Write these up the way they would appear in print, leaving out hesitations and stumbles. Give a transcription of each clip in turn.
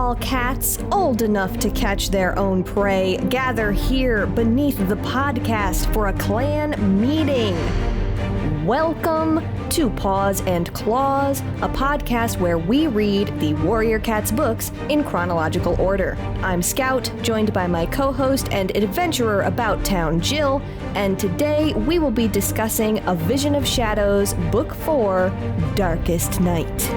all cats old enough to catch their own prey gather here beneath the podcast for a clan meeting. Welcome to Paws and Clause, a podcast where we read the Warrior Cats books in chronological order. I'm Scout, joined by my co-host and adventurer about town, Jill, and today we will be discussing A Vision of Shadows, Book 4, Darkest Night.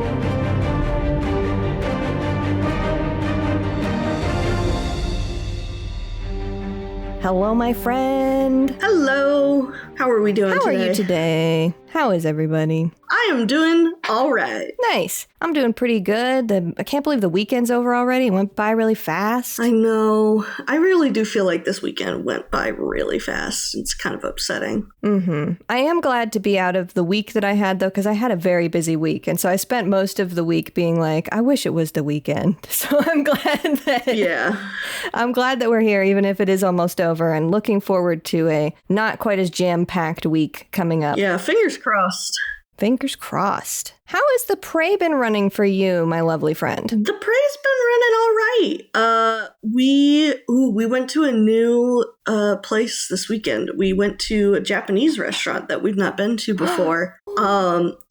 Hello, my friend. Hello. How are we doing today? How are you today? How is everybody? I am doing all right. Nice. I'm doing pretty good. I can't believe the weekend's over already. It went by really fast. I know. I really do feel like this weekend went by really fast. It's kind of upsetting. I am glad to be out of the week that I had, though, because I had a very busy week. And so I spent most of the week being like, I wish it was the weekend. So I'm glad that we're here, even if it is almost over, and looking forward to a not quite as jam-packed week coming up. Yeah, fingers crossed. Fingers crossed. How has the prey been running for you, my lovely friend? The prey's been running all right. We went to a new place this weekend. We went to a Japanese restaurant that we've not been to before.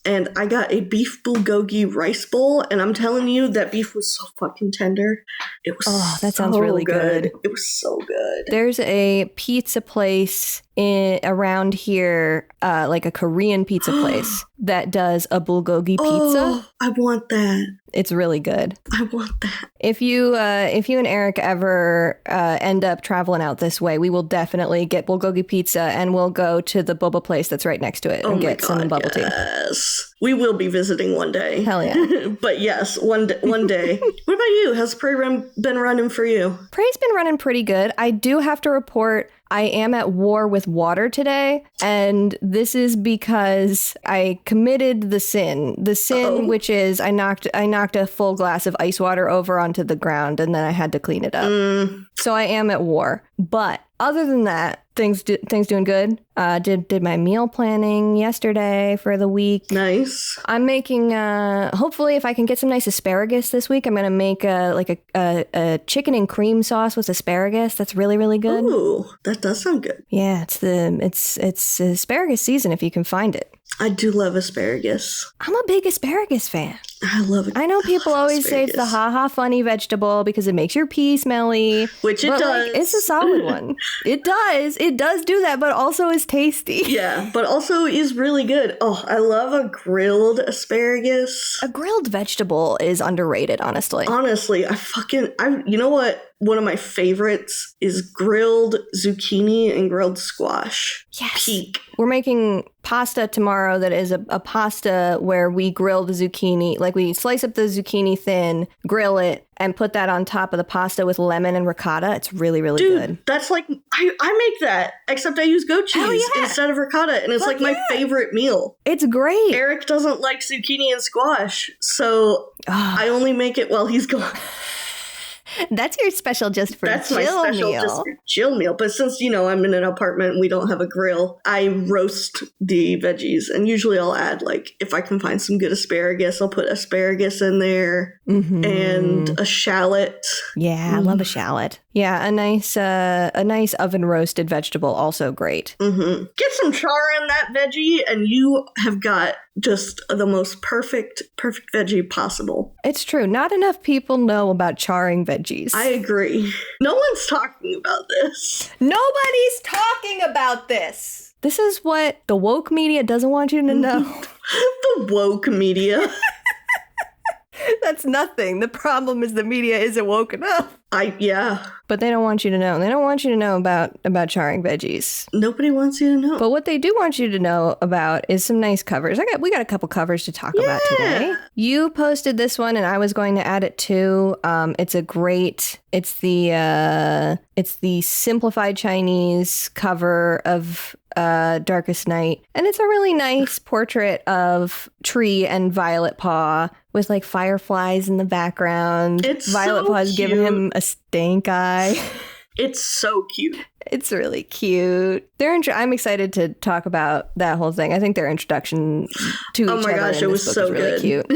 And I got a beef bulgogi rice bowl, and I'm telling you, that beef was so fucking tender. It was that sounds really good. It was so good. There's a pizza place around here, like a Korean pizza place that does a bulgogi pizza. Oh, I want that. It's really good. I want that. If you and Eric ever end up traveling out this way, we will definitely get bulgogi pizza, and we'll go to the boba place that's right next to it and get some bubble tea. Yes, we will be visiting one day. Hell yeah! But yes, one day. What about you? How's prey been running for you? Prey's been running pretty good. I do have to report, I am at war with water today, and this is because I committed the sin. The sin, which is I knocked a full glass of ice water over onto the ground, and then I had to clean it up. So I am at war. But other than that, things doing good. Did my meal planning yesterday for the week. Nice. I'm making, hopefully if I can get some nice asparagus this week, I'm going to make a chicken and cream sauce with asparagus. That's really, really good. Ooh, that does sound good. Yeah, it's asparagus season if you can find it. I do love asparagus. I'm a big asparagus fan. I love it. I know people always say it's the ha-ha funny vegetable because it makes your pee smelly. Which it does. It's a solid one. It does. It does do that, but also is tasty. Yeah, but also is really good. Oh, I love a grilled asparagus. A grilled vegetable is underrated, honestly. Honestly, you know what? One of my favorites is grilled zucchini and grilled squash. Yes. Peak. We're making pasta tomorrow that is a pasta where we grill the zucchini. Like we slice up the zucchini thin, grill it, and put that on top of the pasta with lemon and ricotta. It's really, really good. Dude, that's like, I make that, except I use goat cheese instead of ricotta, and it's my favorite meal. It's great. Eric doesn't like zucchini and squash, so I only make it while he's gone. That's your special just for That's Jill my special meal. just for Jill meal. But since, I'm in an apartment and we don't have a grill, I roast the veggies. And usually I'll add, if I can find some good asparagus, I'll put asparagus in there and a shallot. Yeah, I love a shallot. Yeah, a nice oven roasted vegetable, also great. Get some char in that veggie and you have got just the most perfect veggie possible. It's true. Not enough people know about charring veggies. I agree. No one's talking about this. Nobody's talking about this. This is what the woke media doesn't want you to know. The woke media. That's nothing. The problem is the media isn't woke enough. Yeah. But they don't want you to know. They don't want you to know about charring veggies. Nobody wants you to know. But what they do want you to know about is some nice covers. We got a couple covers to talk about today. You posted this one and I was going to add it too. It's the simplified Chinese cover of Darkest Night. And it's a really nice portrait of Tree and Violet Paw with fireflies in the background. It's Violet so Paw's giving him a stank eye. It's so cute. It's really cute. I'm excited to talk about that whole thing. I think their introduction to each other in this book is really cute.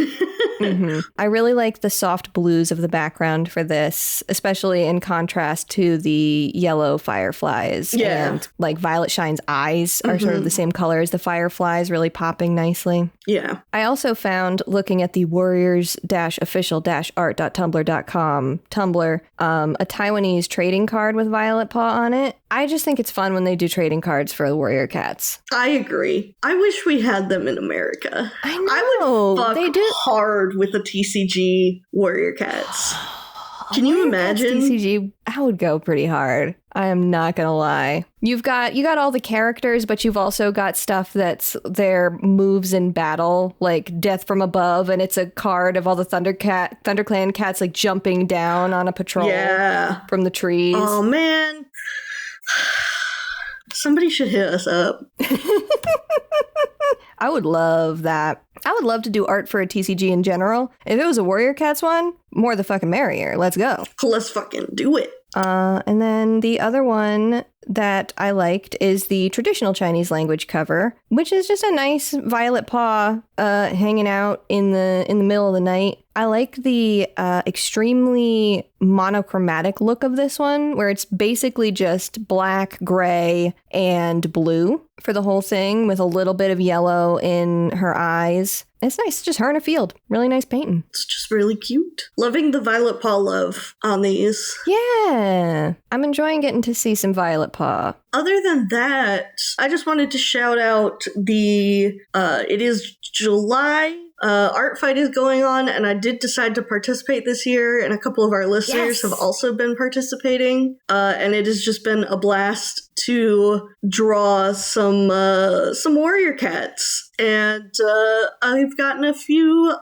I really like the soft blues of the background for this, especially in contrast to the yellow fireflies. Yeah. And like Violet Shine's eyes are sort of the same color as the fireflies, really popping nicely. Yeah. I also found, looking at the warriors-official-art.tumblr.com Tumblr, a Taiwanese trading card with Violet Paw on it. I just think it's fun when they do trading cards for the warrior cats. I agree. I wish we had them in America. I know. I would fuck hard with the TCG warrior cats. Can you imagine? TCG, I would go pretty hard. I am not gonna lie. You got all the characters, but you've also got stuff that's their moves in battle, like Death from Above, and it's a card of all the ThunderClan cats like jumping down on a patrol from the trees. Oh man. Somebody should hit us up. I would love that. I would love to do art for a TCG in general. If it was a Warrior Cats one, more the fucking merrier. Let's go. Let's fucking do it. And then the other one that I liked is the traditional Chinese language cover, which is just a nice Violet Paw hanging out in the middle of the night. I like the extremely monochromatic look of this one, where it's basically just black, gray, and blue for the whole thing, with a little bit of yellow in her eyes. It's nice. Just her in a field. Really nice painting. It's just really cute. Loving the Violet Paw love on these. Yeah. I'm enjoying getting to see some Violet Paw. Other than that, I just wanted to shout out the, it is July. Art Fight is going on, and I did decide to participate this year, and a couple of our listeners have also been participating, and it has just been a blast to draw some warrior cats, and I've gotten a few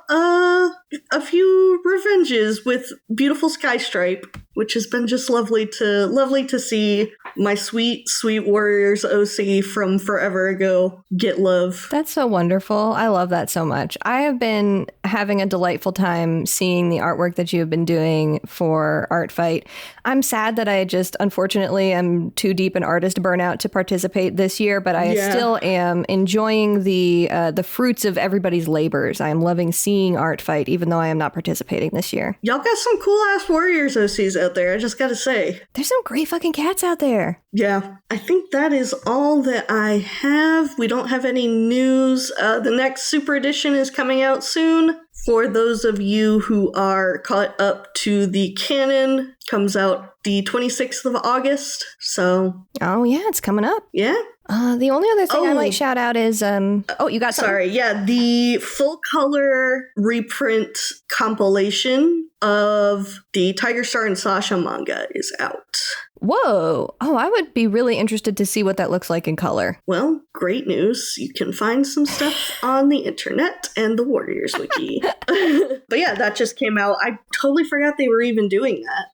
revenges with beautiful Skystripe, which has been just lovely to see my sweet warriors OC from forever ago get love. That's so wonderful. I love that so much. I have been having a delightful time seeing the artwork that you have been doing for Art Fight. I'm sad that I just unfortunately am too deep in artist burnout to participate this year, but I still am enjoying the fruits of everybody's labors. I am loving seeing Art Fight, even though I am not participating this year. Y'all got some cool ass warriors OCs out there, I just gotta say. There's some great fucking cats out there. Yeah, I think that is all that I have. We don't have any news. The next Super Edition is coming out soon. For those of you who are caught up to the canon, comes out the 26th of August. So. Oh, yeah, it's coming up. Yeah. The only other thing I might shout out is, you got something? Sorry, yeah, the full color reprint compilation of the Tiger Star and Sasha manga is out. Whoa. Oh, I would be really interested to see what that looks like in color. Well, great news. You can find some stuff on the internet and the Warriors Wiki. But yeah, that just came out. I totally forgot they were even doing that.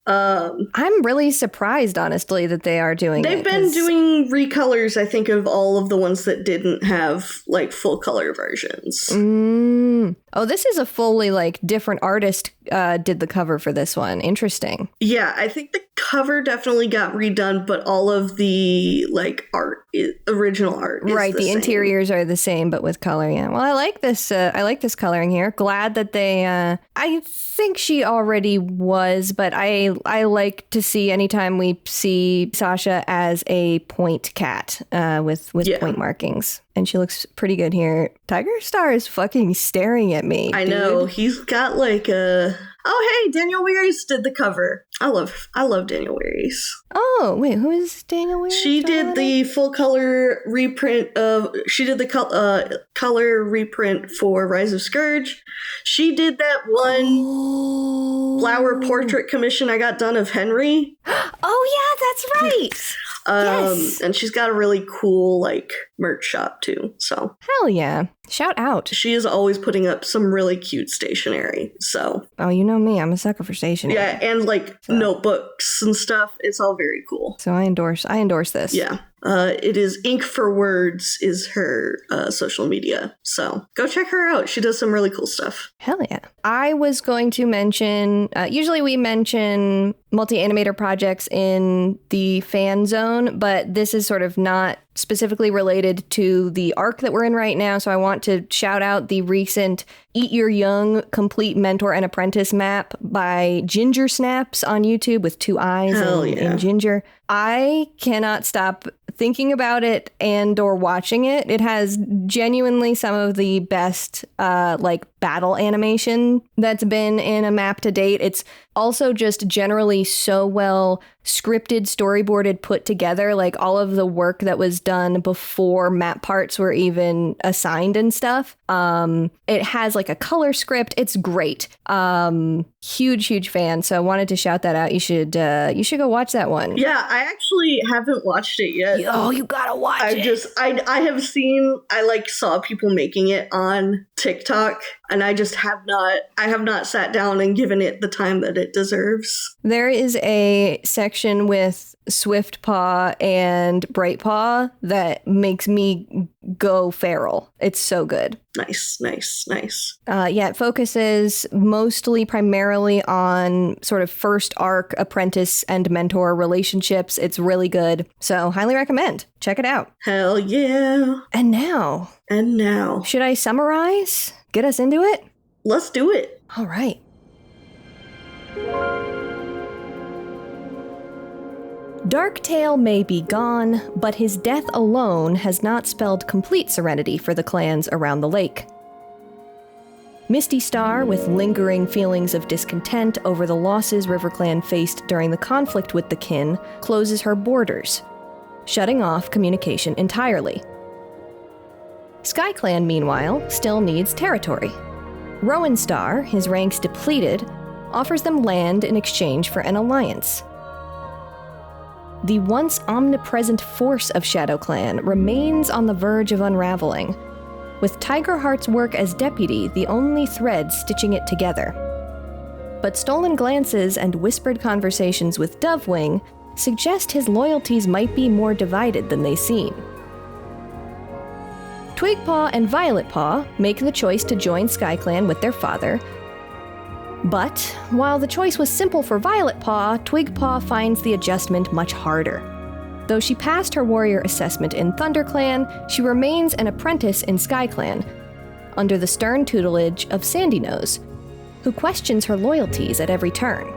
I'm really surprised, honestly, that they are doing They've been doing recolors, I think, of all of the ones that didn't have, like, full color versions. Oh, this is a fully, like, different artist did the cover for this one. Interesting. Yeah, I think the cover definitely got redone, but all of the, like, original art is right, the same. Interiors are the same, but with color, yeah. Well, I like this coloring here. Glad that they, I think she already was, but I like to see anytime we see Sasha as a point cat, with point markings. And she looks pretty good here. Tiger Star is fucking staring at me. I know. He's got like a... Oh, hey, Daniel Wearies did the cover. I love Daniel Wearies. Oh, wait, who is Daniel Wearies? She did the full color reprint of... She did the color reprint for Rise of Scourge. She did that one flower portrait commission I got done of Henry. Oh, yeah, that's right. Yes. And she's got a really cool, like, merch shop, too, so. Hell yeah. Shout out. She is always putting up some really cute stationery, so. Oh, you know me. I'm a sucker for stationery. Yeah, and, like, notebooks and stuff. It's all very cool. So I endorse this. Yeah. It is Ink for Words is her social media. So go check her out. She does some really cool stuff. Hell yeah. I was going to mention, usually we mention multi-animator projects in the fan zone, but this is sort of not specifically related to the arc that we're in right now. So I want to shout out the recent Eat Your Young Complete Mentor and Apprentice map by Ginger Snaps on YouTube with 2 eyes in ginger. I cannot stop thinking about it and or watching it. It has genuinely some of the best battle animation that's been in a map to date. It's also just generally so well scripted, storyboarded, put together, like all of the work that was done before map parts were even assigned and stuff. It has like a color script. It's great. Huge fan. So I wanted to shout that out. You should go watch that one. Yeah, I actually haven't watched it yet. Oh, you gotta watch it. I saw people making it on TikTok, and I have not sat down and given it the time that it deserves. There is a section with Swiftpaw and Brightpaw that makes me go feral. It's so good. Nice. It focuses primarily on sort of first arc apprentice and mentor relationships. It's really good. So highly recommend. Check it out. Hell yeah. And now. Should I summarize? Get us into it? Let's do it. All right. Darktail may be gone, but his death alone has not spelled complete serenity for the clans around the lake. Misty Star, with lingering feelings of discontent over the losses RiverClan faced during the conflict with the kin, closes her borders, shutting off communication entirely. SkyClan, meanwhile, still needs territory. Rowanstar, his ranks depleted, offers them land in exchange for an alliance. The once omnipresent force of ShadowClan remains on the verge of unraveling, with Tigerheart's work as deputy the only thread stitching it together. But stolen glances and whispered conversations with Dovewing suggest his loyalties might be more divided than they seem. Twigpaw and Violetpaw make the choice to join SkyClan with their father, but while the choice was simple for Violetpaw, Twigpaw finds the adjustment much harder. Though she passed her warrior assessment in ThunderClan, she remains an apprentice in SkyClan, under the stern tutelage of Sandynose, who questions her loyalties at every turn.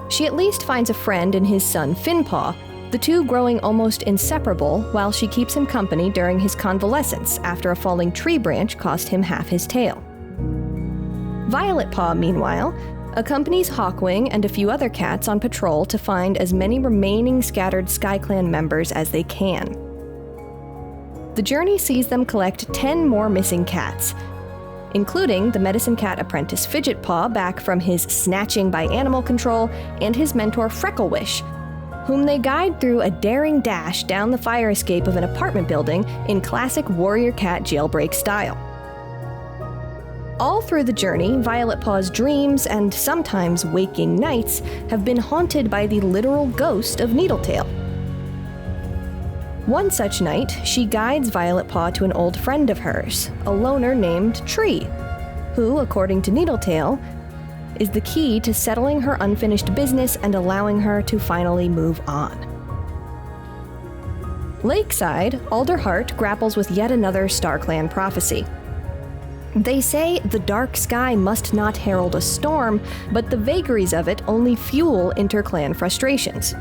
She at least finds a friend in his son Finpaw, the two growing almost inseparable while she keeps him company during his convalescence after a falling tree branch cost him half his tail. Violetpaw, meanwhile, accompanies Hawkwing and a few other cats on patrol to find as many remaining scattered SkyClan members as they can. The journey sees them collect 10 more missing cats, including the medicine cat apprentice Fidgetpaw back from his snatching by animal control and his mentor Frecklewish, whom they guide through a daring dash down the fire escape of an apartment building in classic warrior cat jailbreak style. All through the journey, Violetpaw's dreams and sometimes waking nights have been haunted by the literal ghost of Needletail. One such night, she guides Violetpaw to an old friend of hers, a loner named Tree, who, according to Needletail, is the key to settling her unfinished business and allowing her to finally move on. Lakeside, Alderheart grapples with yet another StarClan prophecy. They say the dark sky must not herald a storm, but the vagaries of it only fuel interclan frustrations.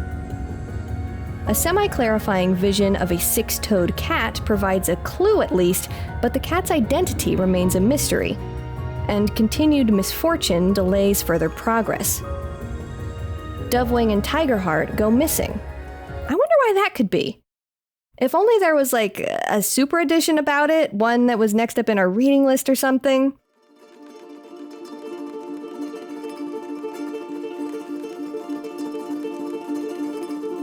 A semi-clarifying vision of a six-toed cat provides a clue at least, but the cat's identity remains a mystery, and continued misfortune delays further progress. Dovewing and Tigerheart go missing. I wonder why that could be. If only there was like a super edition about it, one that was next up in our reading list or something.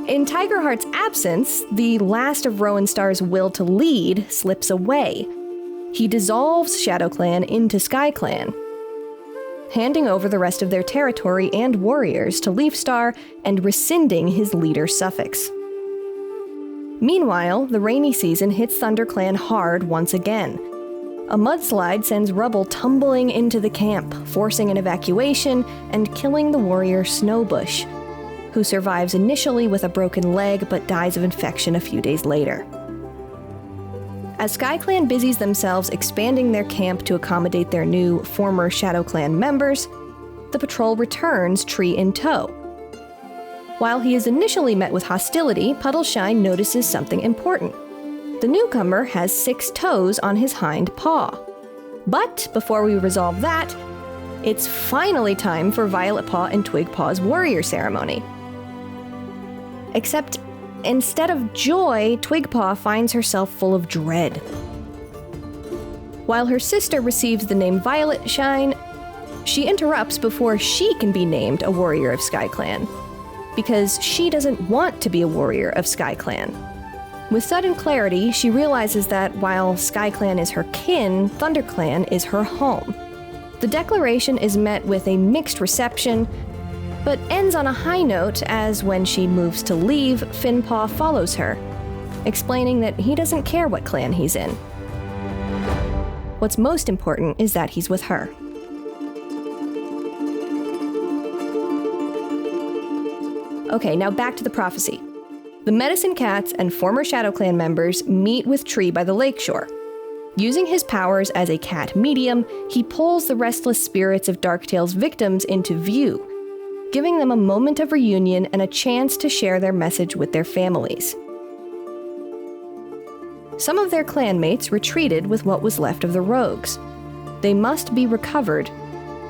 In Tigerheart's absence, the last of Rowanstar's will to lead slips away. He dissolves ShadowClan into SkyClan, handing over the rest of their territory and warriors to Leafstar and rescinding his leader suffix. Meanwhile, the rainy season hits ThunderClan hard once again. A mudslide sends rubble tumbling into the camp, forcing an evacuation and killing the warrior Snowbush, who survives initially with a broken leg but dies of infection a few days later. As SkyClan busies themselves expanding their camp to accommodate their new former ShadowClan members, the patrol returns, Tree in tow. While he is initially met with hostility, Puddleshine notices something important. The newcomer has 6 toes on his hind paw. But before we resolve that, it's finally time for Violet Paw and Twig Paw's warrior ceremony. Except, instead of joy, Twig Paw finds herself full of dread. While her sister receives the name Violet Shine, she interrupts before she can be named a warrior of SkyClan, because she doesn't want to be a warrior of SkyClan. With sudden clarity, she realizes that while SkyClan is her kin, ThunderClan is her home. The declaration is met with a mixed reception, but ends on a high note as when she moves to leave, Finpaw follows her, explaining that he doesn't care what clan he's in. What's most important is that he's with her. Okay, now back to the prophecy. The Medicine Cats and former ShadowClan members meet with Tree by the lakeshore. Using his powers as a cat medium, he pulls the restless spirits of Darktail's victims into view, giving them a moment of reunion and a chance to share their message with their families. Some of their clanmates retreated with what was left of the rogues. They must be recovered,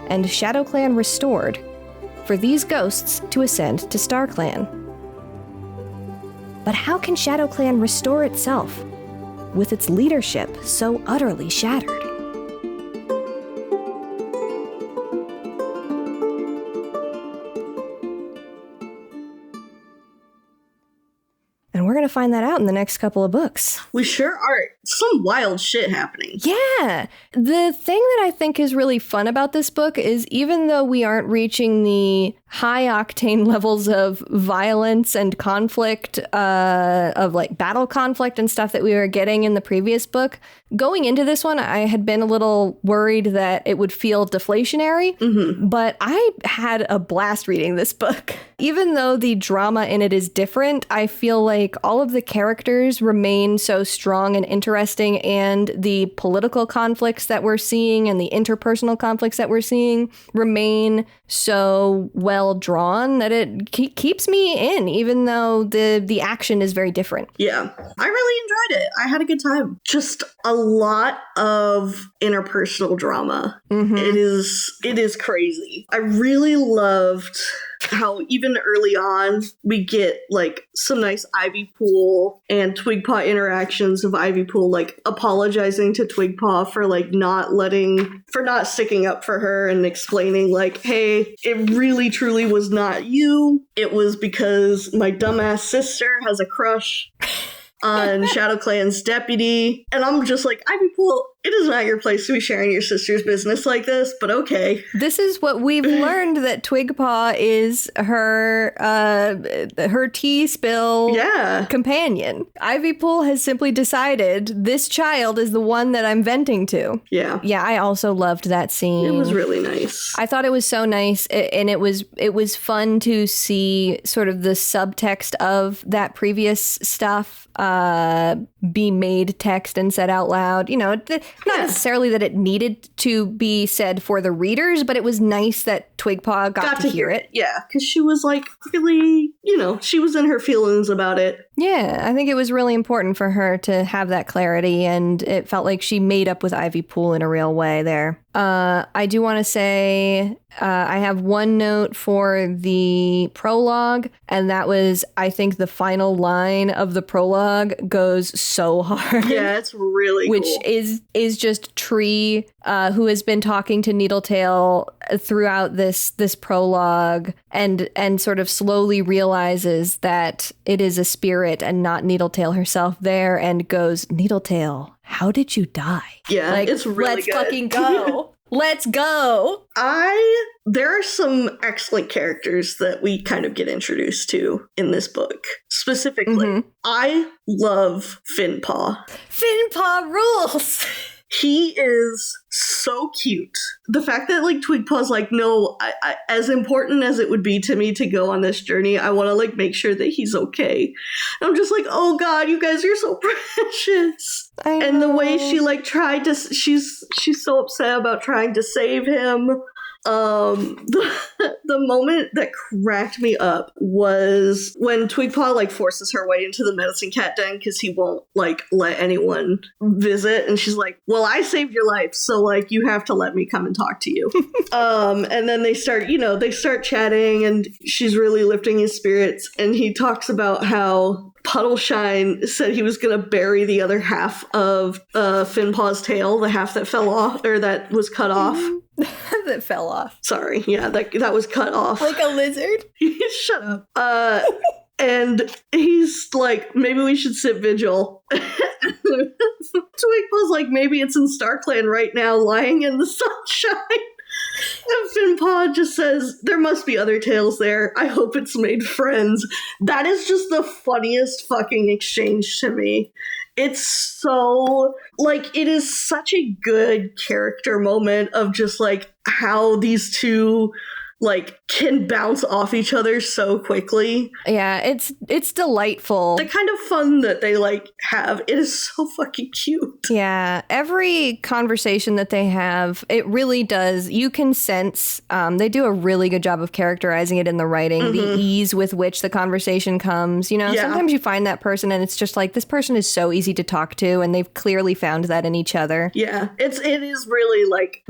and ShadowClan restored, for these ghosts to ascend to StarClan. But how can ShadowClan restore itself, with its leadership so utterly shattered? And we're going to find that out in the next couple of books. We sure are. Some wild shit happening. Yeah. The thing that I think is really fun about this book is even though we aren't reaching the high octane levels of violence and conflict, of like battle conflict and stuff that we were getting in the previous book, going into this one, I had been a little worried that it would feel deflationary, but I had a blast reading this book. Even though the drama in it is different, I feel like all of the characters remain so strong and interesting, and the political conflicts that we're seeing and the interpersonal conflicts that we're seeing remain so well drawn that it keeps me in, even though the action is very different. Yeah, I really enjoyed it. I had a good time. Just a lot of interpersonal drama. It is crazy. I really loved how even early on we get like some nice Ivypool and Twigpaw interactions of Ivypool like apologizing to Twigpaw for like not sticking up for her and explaining like, hey, it really truly was not you. It was because my dumbass sister has a crush on ShadowClan's deputy. And I'm just like, Ivypool, it is not your place to be sharing your sister's business like this, but okay. This is what we've learned, that Twigpaw is her tea spill companion. Ivypool has simply decided this child is the one that I'm venting to. Yeah. Yeah, I also loved that scene. It was really nice. I thought it was so nice, and it was fun to see sort of the subtext of that previous stuff be made text and said out loud. You know, not necessarily that it needed to be said for the readers, but it was nice that Twigpaw got to hear it. Yeah, because she was like really, she was in her feelings about it. Yeah, I think it was really important for her to have that clarity, and it felt like she made up with Ivypool in a real way there. I do want to say I have one note for the prologue, and that was, I think the final line of the prologue goes so hard. Yeah, it's really which cool. is just Tree, who has been talking to Needletail throughout this prologue, and sort of slowly realizes that it is a spirit and not Needletail herself there, and goes, Needletail, how did you die? Yeah, like, it's really let's good. fucking go. Let's go. There are some excellent characters that we kind of get introduced to in this book. Specifically, I love Finpaw. Finpaw rules. He is so cute. The fact that like Twigpaw's like, no, I, as important as it would be to me to go on this journey, I want to like make sure that he's okay. And I'm just like, oh God, you guys are so precious. And the way she like tried to, she's so upset about trying to save him. The moment that cracked me up was when Twigpaw like forces her way into the medicine cat den because he won't like let anyone visit, and she's like, well, I saved your life, so like you have to let me come and talk to you. And then they start chatting, and she's really lifting his spirits, and he talks about how Puddleshine said he was going to bury the other half of Finpaw's tail, the half that fell off, or that was cut off. That fell off. Sorry, yeah, that was cut off. Like a lizard? Shut up. And he's like, maybe we should sit vigil. Twigpaw's like, maybe it's in StarClan right now, lying in the sunshine. And Finpaw just says, there must be other tales there. I hope it's made friends. That is just the funniest fucking exchange to me. It's so, like, it is such a good character moment of just, like, how these two, like, can bounce off each other so quickly. Yeah, it's delightful. The kind of fun that they, like, have. It is so fucking cute. Yeah, every conversation that they have, it really does. You can sense, they do a really good job of characterizing it in the writing, the ease with which the conversation comes. You know, sometimes you find that person and it's just like, this person is so easy to talk to, and they've clearly found that in each other. Yeah, it is really, like,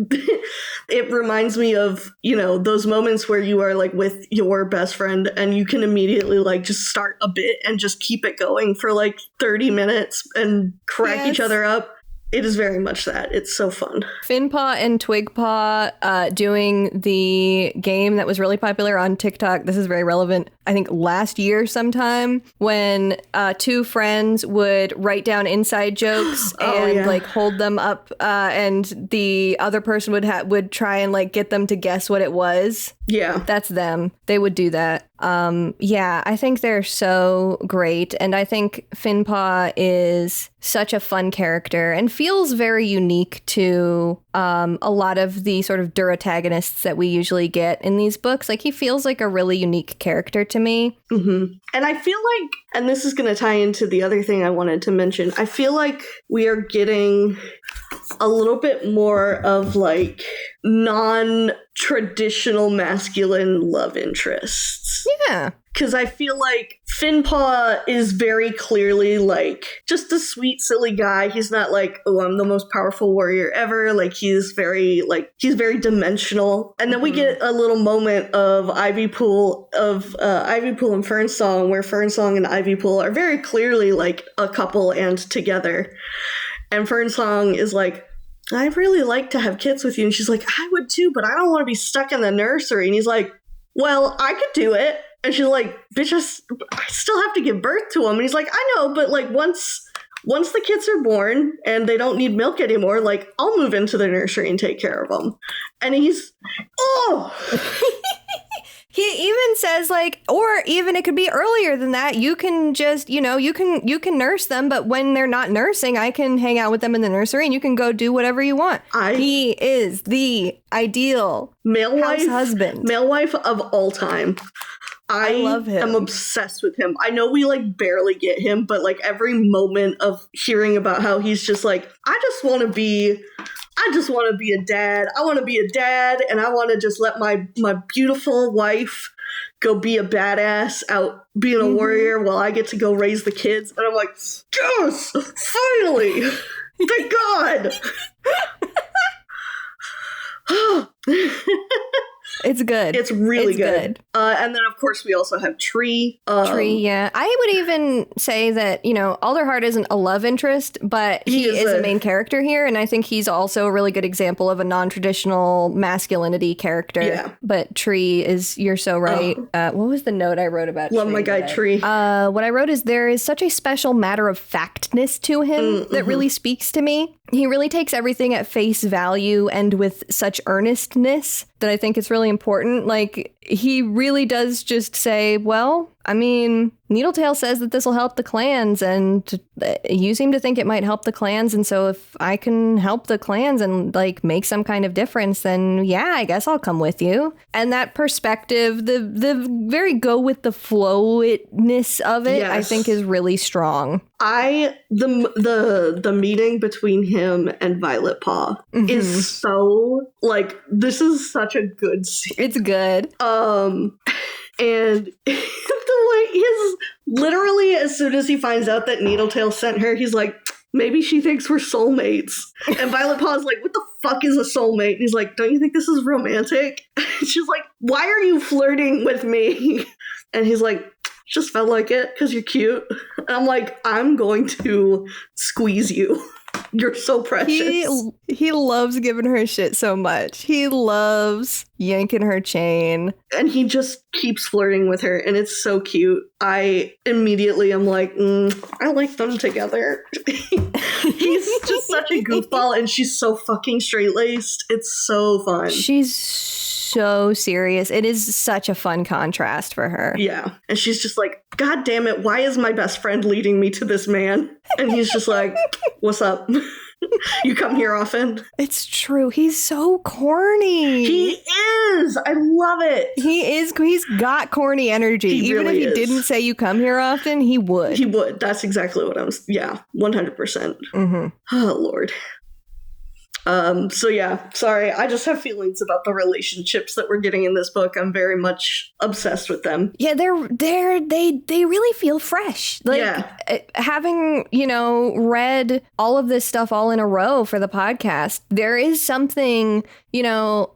it reminds me of, you know, those moments where you are like with your best friend and you can immediately like just start a bit and just keep it going for like 30 minutes and crack each other up. It is very much that. It's so fun. Finpaw and Twigpaw doing the game that was really popular on TikTok. This is very relevant. I think last year sometime, when two friends would write down inside jokes and like hold them up, and the other person would try and like get them to guess what it was. Yeah, that's them. They would do that. Yeah, I think they're so great, and I think Finpaw is such a fun character and feels very unique to a lot of the sort of durantagonists that we usually get in these books. Like, he feels like a really unique character to me. Mm-hmm. And I feel like, and this is going to tie into the other thing I wanted to mention, I feel like we are getting a little bit more of like non-traditional masculine love interests. Yeah. Because I feel like Finpaw is very clearly like just a sweet, silly guy. He's not like, oh, I'm the most powerful warrior ever. Like, he's very dimensional. And then we get a little moment of Ivypool and Fernsong, where Fernsong and Ivypool are very clearly like a couple and together. And Fernsong is like, I'd really like to have kids with you. And she's like, I would too, but I don't want to be stuck in the nursery. And he's like, well, I could do it. And she's like, bitch, I still have to give birth to him. And he's like, I know, but like once the kids are born and they don't need milk anymore, like, I'll move into the nursery and take care of them. And he's, He even says, like, or even it could be earlier than that. You can just, you know, you can nurse them, but when they're not nursing, I can hang out with them in the nursery and you can go do whatever you want. He is the ideal male husband. Male wife of all time. I love him. I'm obsessed with him. I know we like barely get him, but like every moment of hearing about how he's just like, I just want to be a dad. I want to be a dad, and I want to just let my beautiful wife go be a badass out being a warrior while I get to go raise the kids. And I'm like, yes, finally, thank God. It's good. It's really good. And then, of course, we also have Tree. Tree, yeah. I would even say that, you know, Alderheart isn't a love interest, but he is a main character here. And I think he's also a really good example of a non-traditional masculinity character. Yeah. But Tree is, you're so right. What was the note I wrote about Love Tree my guy, Tree. What I wrote is, there is such a special matter-of-factness to him that really speaks to me. He really takes everything at face value and with such earnestness that I think it's really important. Like, he really does just say, well, I mean, Needletail says that this will help the clans, and you seem to think it might help the clans. And so if I can help the clans and like make some kind of difference, then yeah, I guess I'll come with you. And that perspective, the very go with the flow-ness of it, yes, I think is really strong. The meeting between him and Violet Paw is so, like, this is such a good scene. It's good. And the way literally as soon as he finds out that Needletail sent her, he's like, maybe she thinks we're soulmates. And Violet Paw's like, what the fuck is a soulmate? And he's like, don't you think this is romantic? And she's like, why are you flirting with me? And he's like, just felt like it because you're cute. And I'm like, I'm going to squeeze you. You're so precious. He loves giving her shit so much. He loves yanking her chain. And he just keeps flirting with her, and it's so cute. I immediately am like, I like them together. He's just such a goofball, and she's so fucking straight-laced. It's so fun. She's so serious. It is such a fun contrast for her. Yeah. And she's just like, God damn it, why is my best friend leading me to this man? And he's just like, what's up? You come here often? It's true. He's so corny. He is. I love it. He is. He's got corny energy. Even if he didn't say you come here often, he would. He would. That's exactly what yeah, 100%. Oh, Lord. So yeah, sorry. I just have feelings about the relationships that we're getting in this book. I'm very much obsessed with them. Yeah, they really feel fresh. Like, yeah. Having, read all of this stuff all in a row for the podcast, there is something,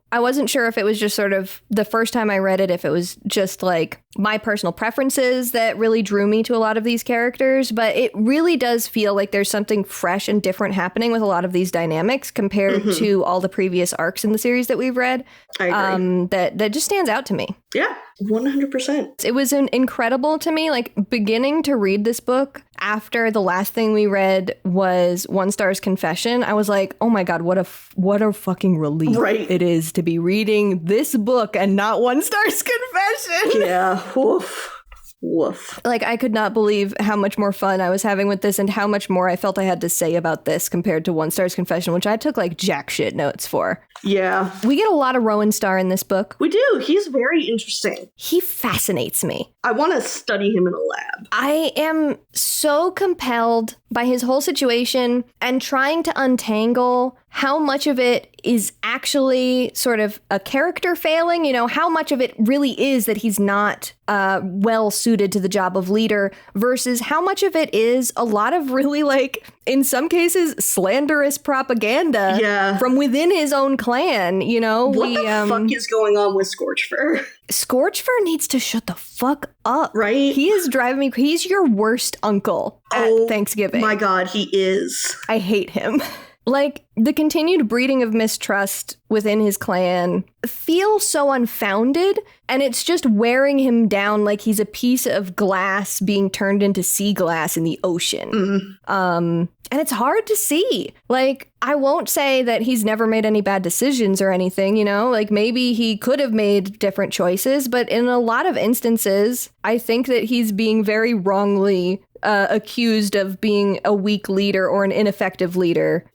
I wasn't sure if it was just sort of the first time I read it, if it was just like my personal preferences that really drew me to a lot of these characters, but it really does feel like there's something fresh and different happening with a lot of these dynamics compared to all the previous arcs in the series that we've read. I agree. That just stands out to me. Yeah, 100%. It was incredible to me, like beginning to read this book after the last thing we read was Rowanstar's confession. I was like, oh my God, what a fucking relief it is to be reading this book and not Rowanstar's confession. Yeah. Woof. Woof. Like, I could not believe how much more fun I was having with this and how much more I felt I had to say about this compared to Rowanstar's confession, which I took like jack shit notes for. Yeah. We get a lot of Rowanstar in this book. We do. He's very interesting. He fascinates me. I want to study him in a lab. I am so compelled by his whole situation and trying to untangle how much of it is actually sort of a character failing, how much of it really is that he's not well suited to the job of leader versus how much of it is a lot of really, like, in some cases, slanderous propaganda from within his own clan, What the fuck is going on with Scorchfur? Scorchfur needs to shut the fuck up. Right? He is driving me. He's your worst uncle at Thanksgiving. My God, he is. I hate him. Like, the continued breeding of mistrust within his clan feels so unfounded, and it's just wearing him down like he's a piece of glass being turned into sea glass in the ocean. And it's hard to see. Like, I won't say that he's never made any bad decisions or anything, like maybe he could have made different choices, but in a lot of instances, I think that he's being very wrongly accused of being a weak leader or an ineffective leader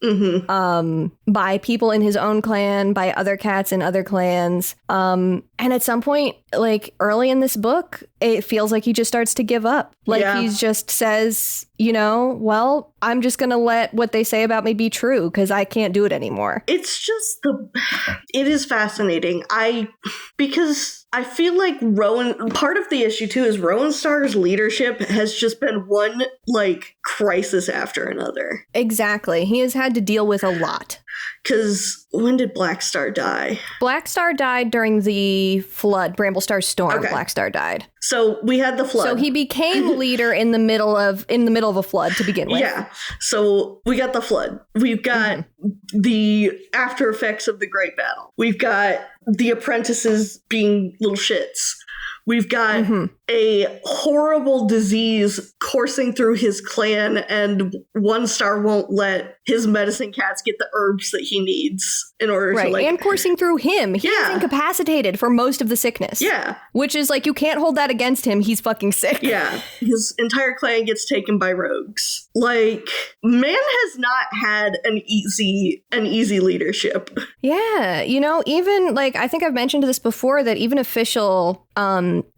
by people in his own clan, by other cats in other clans. And at some point, like early in this book, it feels like he just starts to give up. Like he just says, well, I'm just going to let what they say about me be true because I can't do it anymore. It's just it is fascinating. Because I feel like part of the issue too is Rowanstar's leadership has just been one like crisis after another. Exactly. He has had to deal with a lot. Because when did Blackstar die? Blackstar died during the flood. Bramblestar's storm. Okay. Blackstar died. So we had the flood. So he became leader in the middle of a flood to begin with. Yeah. So we got the flood. We've got the after effects of the Great Battle. We've got the apprentices being little shits. We've got a horrible disease coursing through his clan, and Rowanstar won't let his medicine cats get the herbs that he needs in order to, like... and coursing through him. He is incapacitated for most of the sickness. Yeah. Which is, like, you can't hold that against him. He's fucking sick. Yeah. His entire clan gets taken by rogues. Like, man has not had an easy leadership. Yeah. You know, even, like, I think I've mentioned this before, that even official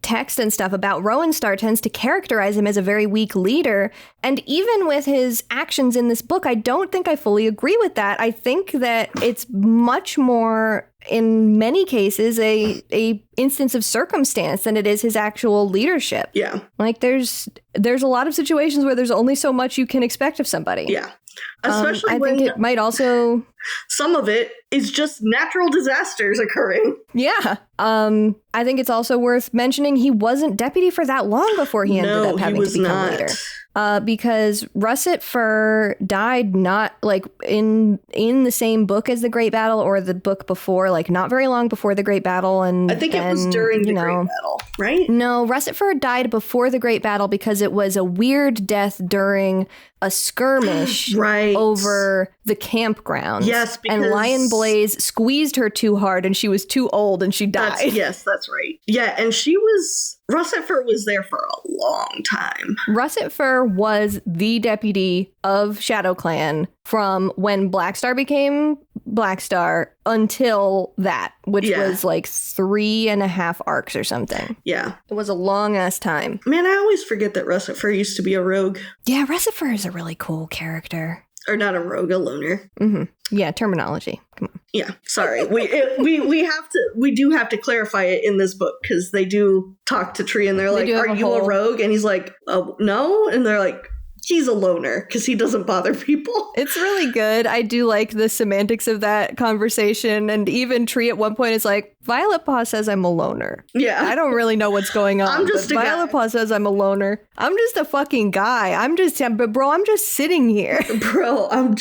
text and stuff about Rowanstar tends to characterize him as a very weak leader. And even with his actions in this book, I don't think I fully agree with that. I think that it's much more, in many cases, a instance of circumstance than it is his actual leadership. Yeah. Like, there's a lot of situations where there's only so much you can expect of somebody. Yeah. Especially I think it might also... Some of it is just natural disasters occurring. Yeah. I think it's also worth mentioning he wasn't deputy for that long before he ended up having to become leader. Because Russet Fur died not, like, in the same book as the Great Battle or the book before, like, not very long before the Great Battle. And I think it was during the Great Battle, right? No, Russet Fur died before the Great Battle because it was a weird death during a skirmish over the campground. Yes, because... And Lion Blaze squeezed her too hard and she was too old and she died. That's right. Yeah, and Russet Fur was there for a long time. Russet Fur was the deputy of ShadowClan from when Blackstar became Blackstar until that, which was like 3.5 arcs or something. Yeah. It was a long ass time. Man, I always forget that Russet Fur used to be a rogue. Yeah, Russet Fur is a really cool character. Or not a rogue, a loner. Mm-hmm. Yeah, terminology. Come on. Yeah, sorry. We do have to clarify it in this book because they do talk to Tree and they're like, "Are you a rogue?" And he's like, "Oh, no." And they're like, he's a loner because he doesn't bother people. It's really good. I do like the semantics of that conversation. And even Tree at one point is like, Violet Paw says I'm a loner. Yeah. I don't really know what's going on. I'm just a guy. Violet Paw says I'm a loner. I'm just a fucking guy. I'm just sitting here. Bro, I'm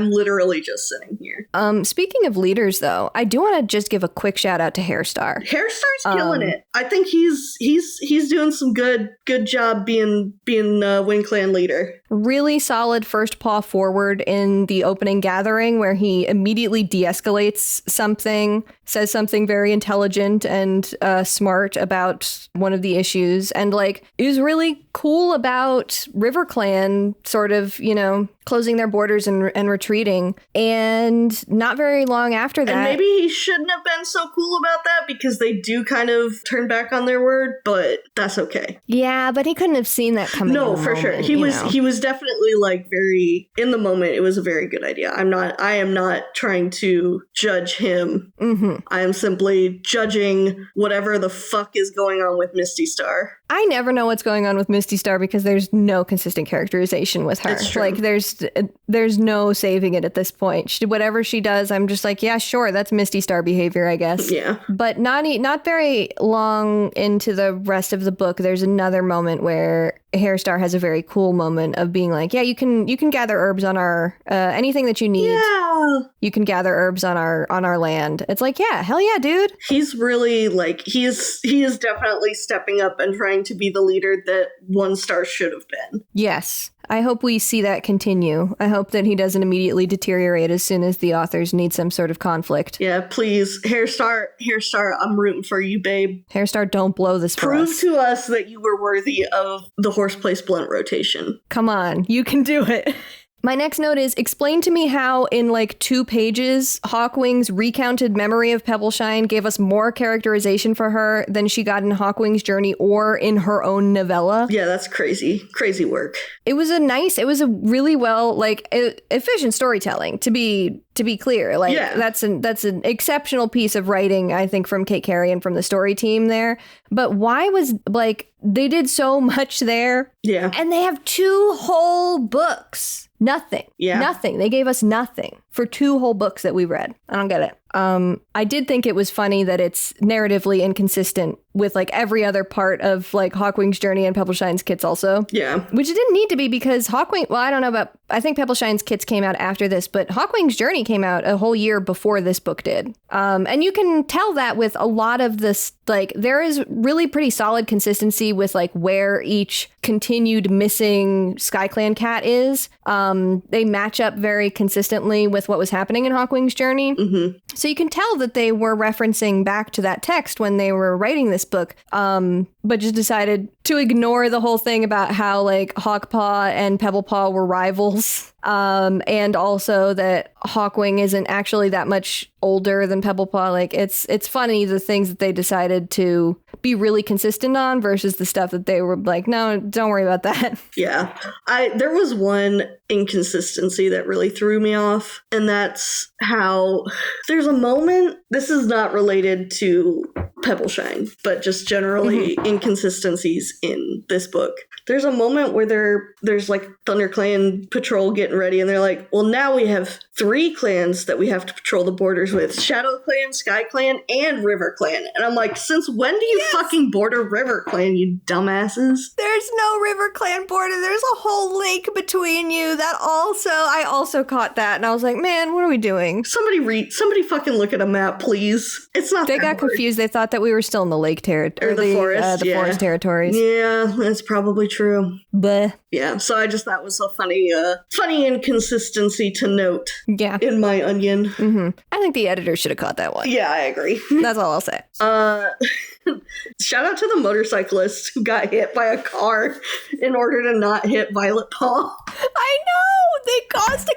literally just sitting here. Speaking of leaders, though, I do want to just give a quick shout out to Hairstar. Hairstar's killing it. I think he's doing some good job being Wind Clan leader. Really solid first paw forward in the opening gathering where he immediately de-escalates something, says something very intelligent and smart about one of the issues, and like is really cool about River Clan sort of, you know, closing their borders and retreating. And not very long after that... And maybe he shouldn't have been so cool about that because they do kind of turn back on their word, but that's okay. Yeah, but he couldn't have seen that coming. No, for sure. He was definitely like very... In the moment, it was a very good idea. I am not trying to judge him. Mm-hmm. I am simply judging whatever the fuck is going on with Misty Star. I never know what's going on with Misty Star because there's no consistent characterization with her. It's true. Like there's no saving it at this point. Whatever she does, I'm just like, yeah, sure, that's Misty Star behavior, I guess. Yeah. But not very long into the rest of the book, there's another moment where Hairstar has a very cool moment of being like, yeah, you can gather herbs on our anything that you need. Yeah. You can gather herbs on our land. It's like, yeah, hell yeah, dude. He's really like he is definitely stepping up and trying to be the leader that Rowanstar should have been. Yes. I hope we see that continue. I hope that he doesn't immediately deteriorate as soon as the authors need some sort of conflict. Yeah, please. Hairstar, I'm rooting for you, babe. Hairstar, don't blow this for us. Prove to us that you were worthy of the Horseplace Blunt rotation. Come on, you can do it. My next note is, explain to me how in like 2 pages, Hawkwing's recounted memory of Pebbleshine gave us more characterization for her than she got in Hawkwing's journey or in her own novella. Yeah, that's crazy. Crazy work. It was a really well, like, efficient storytelling, to be clear. Like, yeah. That's an exceptional piece of writing, I think, from Kate Carey and from the story team there. But why was, like, they did so much there. Yeah. And they have 2 whole books. Nothing. Yeah. Nothing. They gave us nothing for 2 whole books that we read. I don't get it. I did think it was funny that it's narratively inconsistent with like every other part of like Hawkwing's journey and Pebbleshine's Kits also. Yeah. Which it didn't need to be because Hawkwing, well, I don't know about, I think Pebbleshine's Kits came out after this, but Hawkwing's journey came out a whole year before this book did. And you can tell that with a lot of this, like there is really pretty solid consistency with like where each continued missing SkyClan cat is. They match up very consistently with what was happening in Hawkwing's journey. Mm-hmm. So you can tell that they were referencing back to that text when they were writing this book, but just decided to ignore the whole thing about how like Hawkpaw and Pebblepaw were rivals. And also that Hawkwing isn't actually that much older than Pebblepaw. Like it's funny the things that they decided to be really consistent on versus the stuff that they were like, no, don't worry about that. Yeah. There was one inconsistency that really threw me off, and that's how there's a moment, this is not related to Pebbleshine, but just generally inconsistencies in this book. There's a moment where there's like ThunderClan patrol getting ready, and they're like, well, now we have 3 clans that we have to patrol the borders with: ShadowClan, SkyClan, and RiverClan. And I'm like, since when do you fucking border RiverClan, you dumbasses? There's no RiverClan border. There's a whole lake between you. I also caught that, and I was like, man, what are we doing? Somebody fucking look at a map, please. It's not. They got confused. They thought that we were still in the lake territory, or the forest, forest territories. Yeah, that's probably true. But yeah, so I just thought was a funny inconsistency to note. Yeah, in my onion. Mm-hmm. I think the editor should have caught that one. Yeah, I agree. That's all I'll say. Shout out to the motorcyclist who got hit by a car in order to not hit Violet Paw. I know! They caused a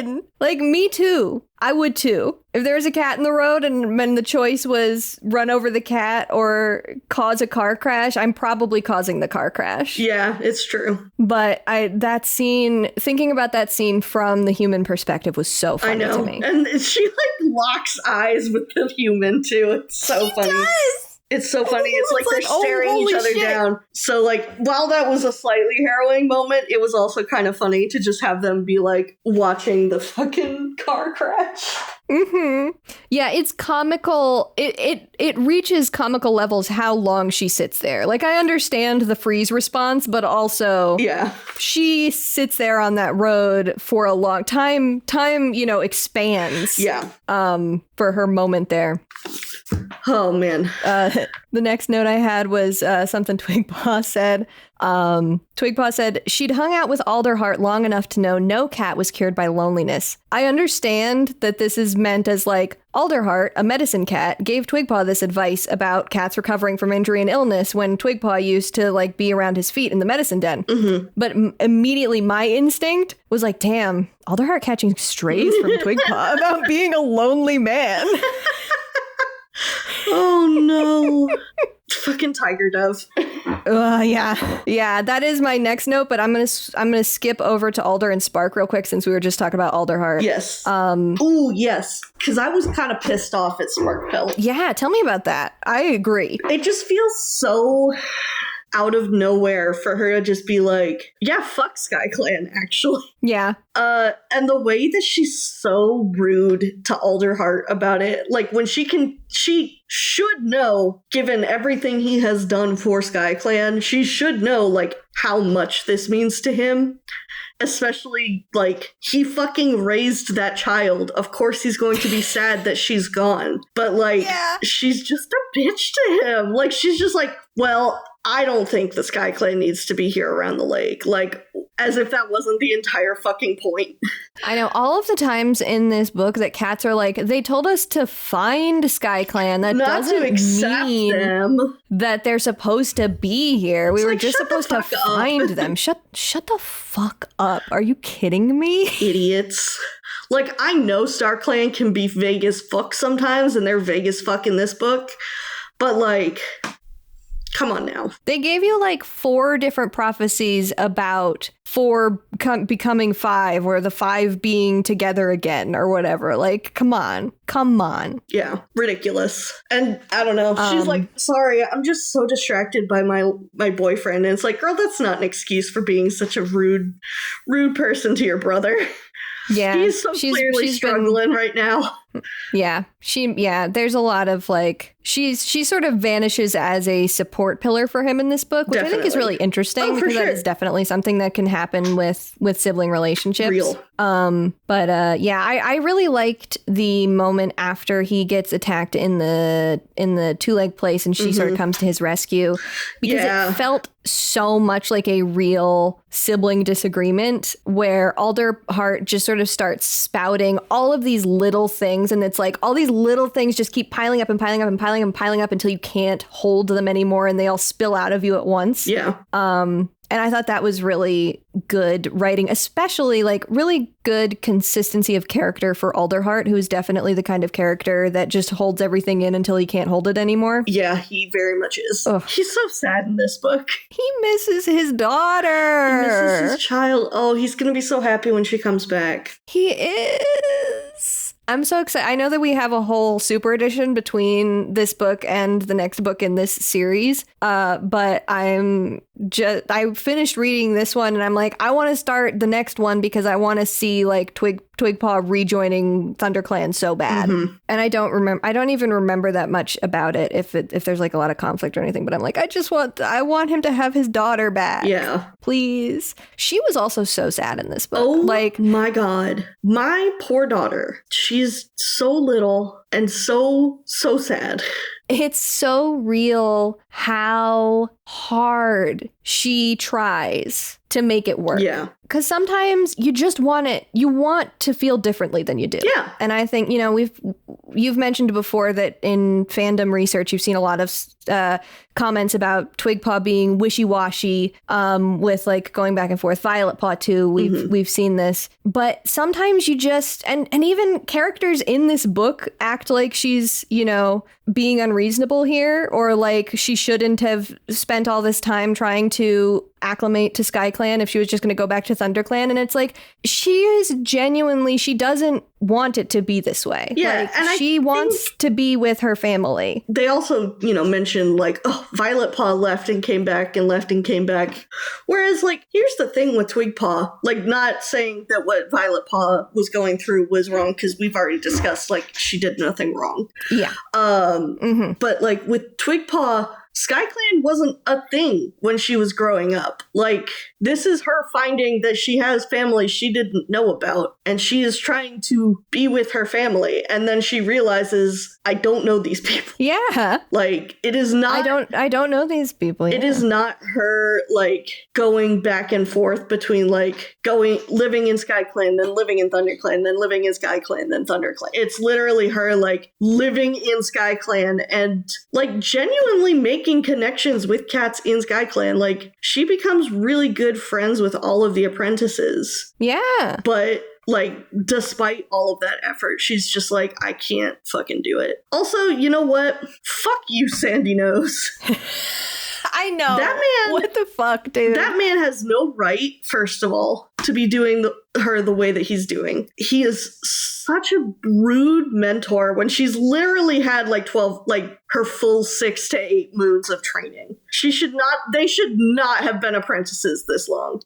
collision! Like, me too. I would too. If there was a cat in the road and the choice was run over the cat or cause a car crash, I'm probably causing the car crash. Yeah, it's true. But thinking about that scene from the human perspective was so funny to me. And she like locks eyes with the human too. It's so funny. Does! It's so funny. It's like they're staring each other down. So like, while that was a slightly harrowing moment, it was also kind of funny to just have them be like watching the fucking car crash. Mm-hmm. Yeah, it's comical. It reaches comical levels how long she sits there. Like, I understand the freeze response, but also she sits there on that road for a long time. Time, expands. Yeah. For her moment there. Oh, man. The next note I had was something Twigpaw said. Twigpaw said, she'd hung out with Alderheart long enough to know no cat was cured by loneliness. I understand that this is meant as like, Alderheart, a medicine cat, gave Twigpaw this advice about cats recovering from injury and illness when Twigpaw used to like be around his feet in the medicine den. Mm-hmm. But immediately my instinct was like, damn, Alderheart catching strays from Twigpaw about being a lonely man. Oh no. Fucking tiger dove. Yeah, that is my next note, but I'm gonna skip over to Alder and Spark real quick since we were just talking about Alderheart. Yes. Oh yes, because I was kind of pissed off at Sparkpelt. Yeah, tell me about that. I agree. It just feels so out of nowhere for her to just be like, yeah, fuck SkyClan, actually. Yeah. And the way that she's so rude to Alderheart about it, like when she should know, given everything he has done for SkyClan, she should know like how much this means to him. Especially, like, he fucking raised that child. Of course he's going to be sad that she's gone. But, like, she's just a bitch to him. Like, she's just like, well, I don't think the SkyClan needs to be here around the lake. Like, as if that wasn't the entire fucking point. I know, all of the times in this book that cats are like, they told us to find SkyClan. That not doesn't to accept mean them. That they're supposed to be here. We were like, just supposed to find them. Shut the fuck up. Are you kidding me? Idiots. Like, I know StarClan can be vague as fuck sometimes, and they're vague as fuck in this book. But, like, come on now. They gave you like 4 different prophecies about 4 becoming 5, or the 5 being together again, or whatever. Like, come on. Yeah, ridiculous. And I don't know. She's like, sorry, I'm just so distracted by my boyfriend. And it's like, girl, that's not an excuse for being such a rude person to your brother. Yeah. He's so clearly struggling right now. Yeah. There's a lot of like, she sort of vanishes as a support pillar for him in this book, which I think is really interesting because that is definitely something that can happen with sibling relationships. Real. I really liked the moment after he gets attacked in the two-leg place and she sort of comes to his rescue because it felt so much like a real sibling disagreement where Alderheart just sort of starts spouting all of these little things, and it's like all these little things just keep piling up and piling up and piling up and piling up until you can't hold them anymore and they all spill out of you at once. Yeah. And I thought that was really good writing, especially like really good consistency of character for Alderheart, who's definitely the kind of character that just holds everything in until he can't hold it anymore. Yeah, he very much is. Ugh. He's so sad in this book. He misses his daughter. He misses his child. Oh, he's going to be so happy when she comes back. He is. I'm so excited. I know that we have a whole super edition between this book and the next book in this series, but I finished reading this one and I'm like, I want to start the next one because I want to see like Twigpaw rejoining ThunderClan so bad. And I don't even remember that much about it if there's like a lot of conflict or anything, but I'm like, I want him to have his daughter back. Yeah. Please. She was also so sad in this book. Oh, like, my God. My poor daughter. She's so little and so sad. It's so real how hard she tries to make it work. Yeah. Because sometimes you just want to feel differently than you do. Yeah. And I think, you've mentioned before that in fandom research, you've seen a lot of comments about Twigpaw being wishy-washy with like going back and forth. Violet Paw too. We've seen this. But sometimes you just, and even characters in this book act like she's, being unreasonable here, or like she shouldn't have spent all this time trying to acclimate to SkyClan if she was just going to go back to ThunderClan. And it's like, she doesn't want it to be this way. Yeah. Like, and she wants to be with her family. They also, mentioned like, oh, Violet Paw left and came back and left and came back. Whereas like, here's the thing with Twigpaw, like not saying that what Violet Paw was going through was wrong, because we've already discussed like she did nothing wrong. Yeah. But like with Twigpaw, SkyClan wasn't a thing when she was growing up. Like, this is her finding that she has family she didn't know about, and she is trying to be with her family, and then she realizes, I don't know these people. Yeah. Like, it is not... I don't know these people. Yeah. It is not her, like, going back and forth between, like, living in SkyClan, then living in ThunderClan, then living in SkyClan, then ThunderClan. It's literally her, like, living in SkyClan and, like, genuinely making connections with cats in SkyClan. Like, she becomes really good friends with all of the apprentices. Yeah. But, like, despite all of that effort, she's just like, I can't fucking do it. Also, you know what? Fuck you, Sandy Nose. I know. That man... What the fuck, dude? That man has no right, first of all, to be doing her the way that he's doing. He is such a rude mentor when she's literally had like 12, like her full 6 to 8 moons of training. They should not have been apprentices this long.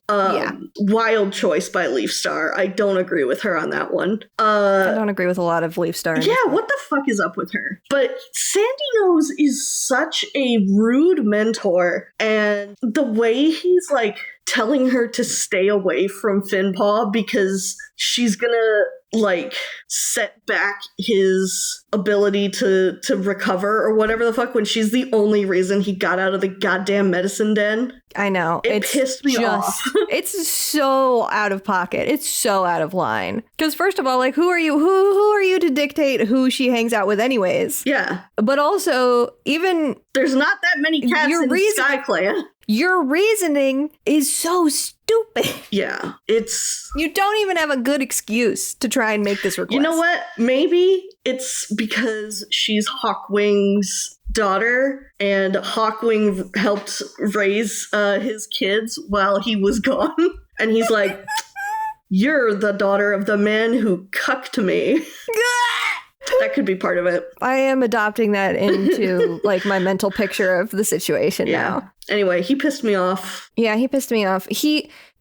Wild choice by Leafstar. I don't agree with her on that one. I don't agree with a lot of Leafstar. Yeah, what the fuck is up with her? But Sandy Nose is such a rude mentor, and the way he's like telling her to stay away from Finpaw because she's gonna like set back his ability to recover or whatever the fuck, when she's the only reason he got out of the goddamn medicine den. I know. It pissed me off. It's so out of pocket. It's so out of line. Because first of all, like, who are you? Who are you to dictate who she hangs out with anyways? Yeah. But also, even... There's not that many cats in SkyClan. Your reasoning is so stupid. Yeah, it's... You don't even have a good excuse to try and make this request. You know what? Maybe it's because she's Hawkwing's daughter, and Hawkwing helped raise his kids while he was gone. And he's like, you're the daughter of the man who cucked me. That could be part of it. I am adopting that into like my mental picture of the situation now. Anyway, he pissed me off. Yeah, he pissed me off.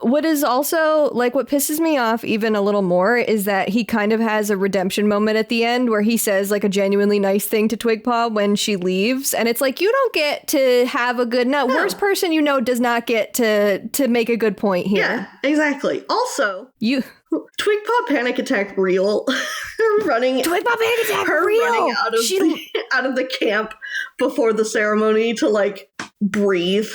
What is also, like, what pisses me off even a little more is that he kind of has a redemption moment at the end where he says, like, a genuinely nice thing to Twigpaw when she leaves. And it's like, you don't get to have a good... No, worst person you know does not get to make a good point here. Yeah, exactly. Also... Twigpaw panic attack real. Twigpaw panic attack real. Running out of the camp before the ceremony to like breathe.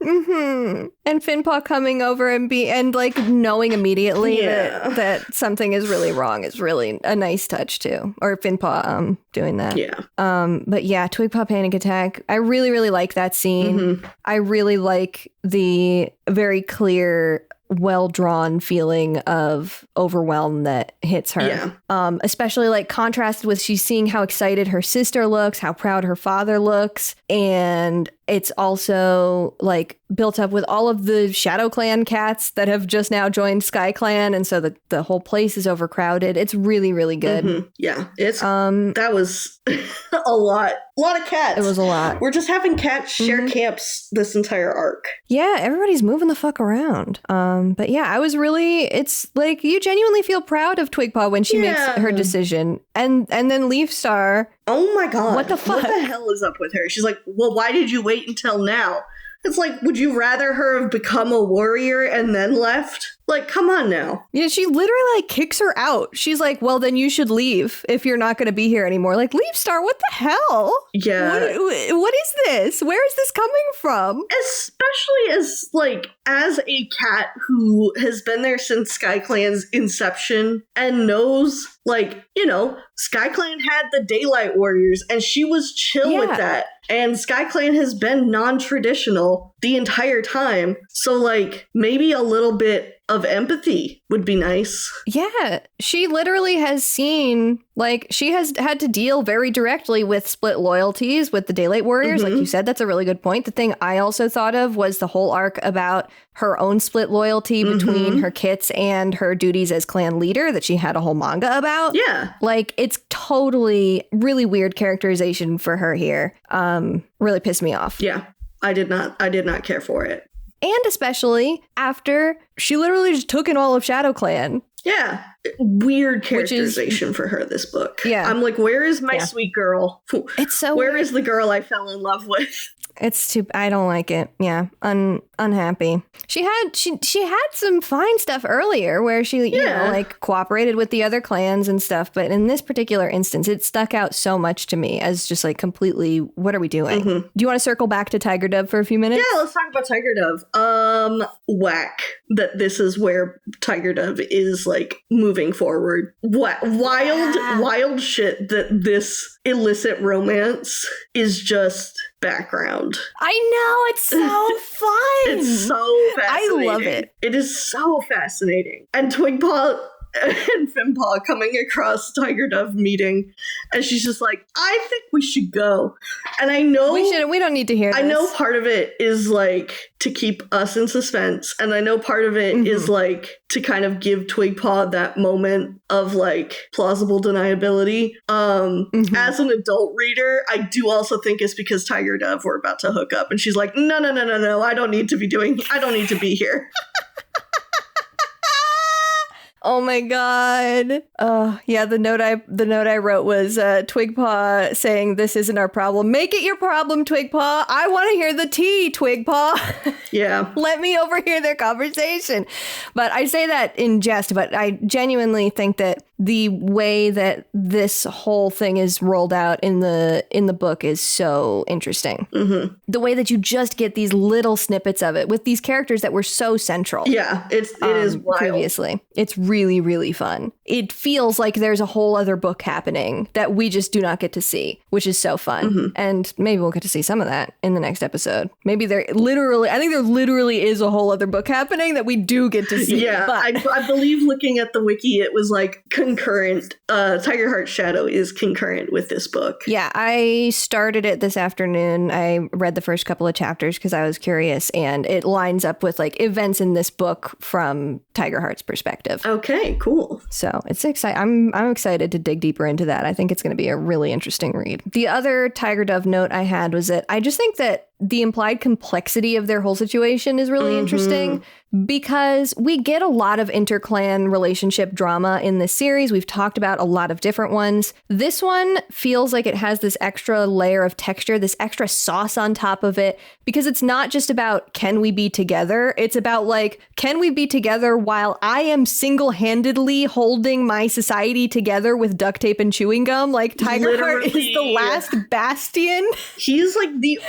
Mm-hmm. And Finpaw coming over and like knowing immediately that something is really wrong is really a nice touch too. Or Finpaw doing that. Yeah. But yeah, Twigpaw panic attack. I really, really like that scene. Mm-hmm. I really like the very clear, well-drawn feeling of overwhelm that hits her. Yeah. Especially like contrasted with she's seeing how excited her sister looks, how proud her father looks, and it's also like built up with all of the Shadow Clan cats that have just now joined Sky Clan, and so the whole place is overcrowded. It's really, really good. Mm-hmm. Yeah, it's that was a lot of cats. It was a lot. We're just having cats share camps this entire arc. Yeah, everybody's moving the fuck around. But yeah, I was really, it's like you genuinely feel proud of Twigpaw when she makes her decision, and then Leafstar. Oh my god. What the fuck? What the hell is up with her? She's like, well, why did you wait until now? It's like, would you rather her have become a warrior and then left? Like, come on now. Yeah, she literally like kicks her out. She's like, well, then you should leave if you're not going to be here anymore. Like, Leafstar, what the hell? Yeah. What is this? Where is this coming from? Especially as, like, as a cat who has been there since Sky Clan's inception and knows, like, you know, Sky Clan had the Daylight Warriors and she was chill with that. And Sky Clan has been non-traditional the entire time. So, like, maybe a little bit of empathy would be nice. Yeah, she literally has seen, like, she has had to deal very directly with split loyalties with the Daylight Warriors. Mm-hmm. Like you said, that's a really good point. The thing I also thought of was the whole arc about her own split loyalty between her kits and her duties as clan leader that she had a whole manga about. Yeah. Like, it's totally really weird characterization for her here. Really pissed me off. Yeah, I did not care for it. And especially after she literally just took in all of Shadow Clan. Yeah. Weird characterization for her, this book. Yeah. I'm like, where is my sweet girl? It's so Where is the girl I fell in love with? It's too... I don't like it. Yeah. Unhappy. She had some fine stuff earlier where she, you know, like cooperated with the other clans and stuff. But in this particular instance, it stuck out so much to me as just like completely, what are we doing? Mm-hmm. Do you want to circle back to Tiger Dove for a few minutes? Yeah, let's talk about Tiger Dove. Whack that this is where Tiger Dove is like moving forward. Wild shit that this illicit romance is just background. I know, it's so fun. It's so fascinating. I love it. It is so fascinating. And Twigpaw and Finpaw coming across Tiger Dove meeting, and she's just like, I think we should go. And I know we don't need to hear this. I know part of it is like to keep us in suspense, and I know part of it is like to kind of give Twigpaw that moment of like plausible deniability. As an adult reader, I do also think it's because Tiger Dove were about to hook up, and she's like, no, I don't need to be here. Oh my god. Yeah, the note I wrote was Twigpaw saying this isn't our problem. Make it your problem, Twigpaw. I want to hear the tea, Twigpaw. Yeah. Let me overhear their conversation. But I say that in jest, but I genuinely think that the way that this whole thing is rolled out in the book is so interesting. Mm-hmm. The way that you just get these little snippets of it with these characters that were so central. Yeah, it is wild. Previously. It's really, really fun. It feels like there's a whole other book happening that we just do not get to see, which is so fun. Mm-hmm. And maybe we'll get to see some of that in the next episode. Maybe I think there literally is a whole other book happening that we do get to see. Yeah, but I believe looking at the wiki, it was like concurrent. Tigerheart's Shadow is concurrent with this book. Yeah, I started it this afternoon. I read the first couple of chapters because I was curious, and it lines up with like events in this book from Tigerheart's perspective. Okay, cool. So it's exciting. I'm excited to dig deeper into that. I think it's going to be a really interesting read. The other Tiger Dove note I had was that I just think that the implied complexity of their whole situation is really interesting because we get a lot of interclan relationship drama in this series. We've talked about a lot of different ones. This one feels like it has this extra layer of texture, this extra sauce on top of it, because it's not just about can we be together? It's about like, can we be together while I am single-handedly holding my society together with duct tape and chewing gum? Like Tigerheart is the last bastion. He's like the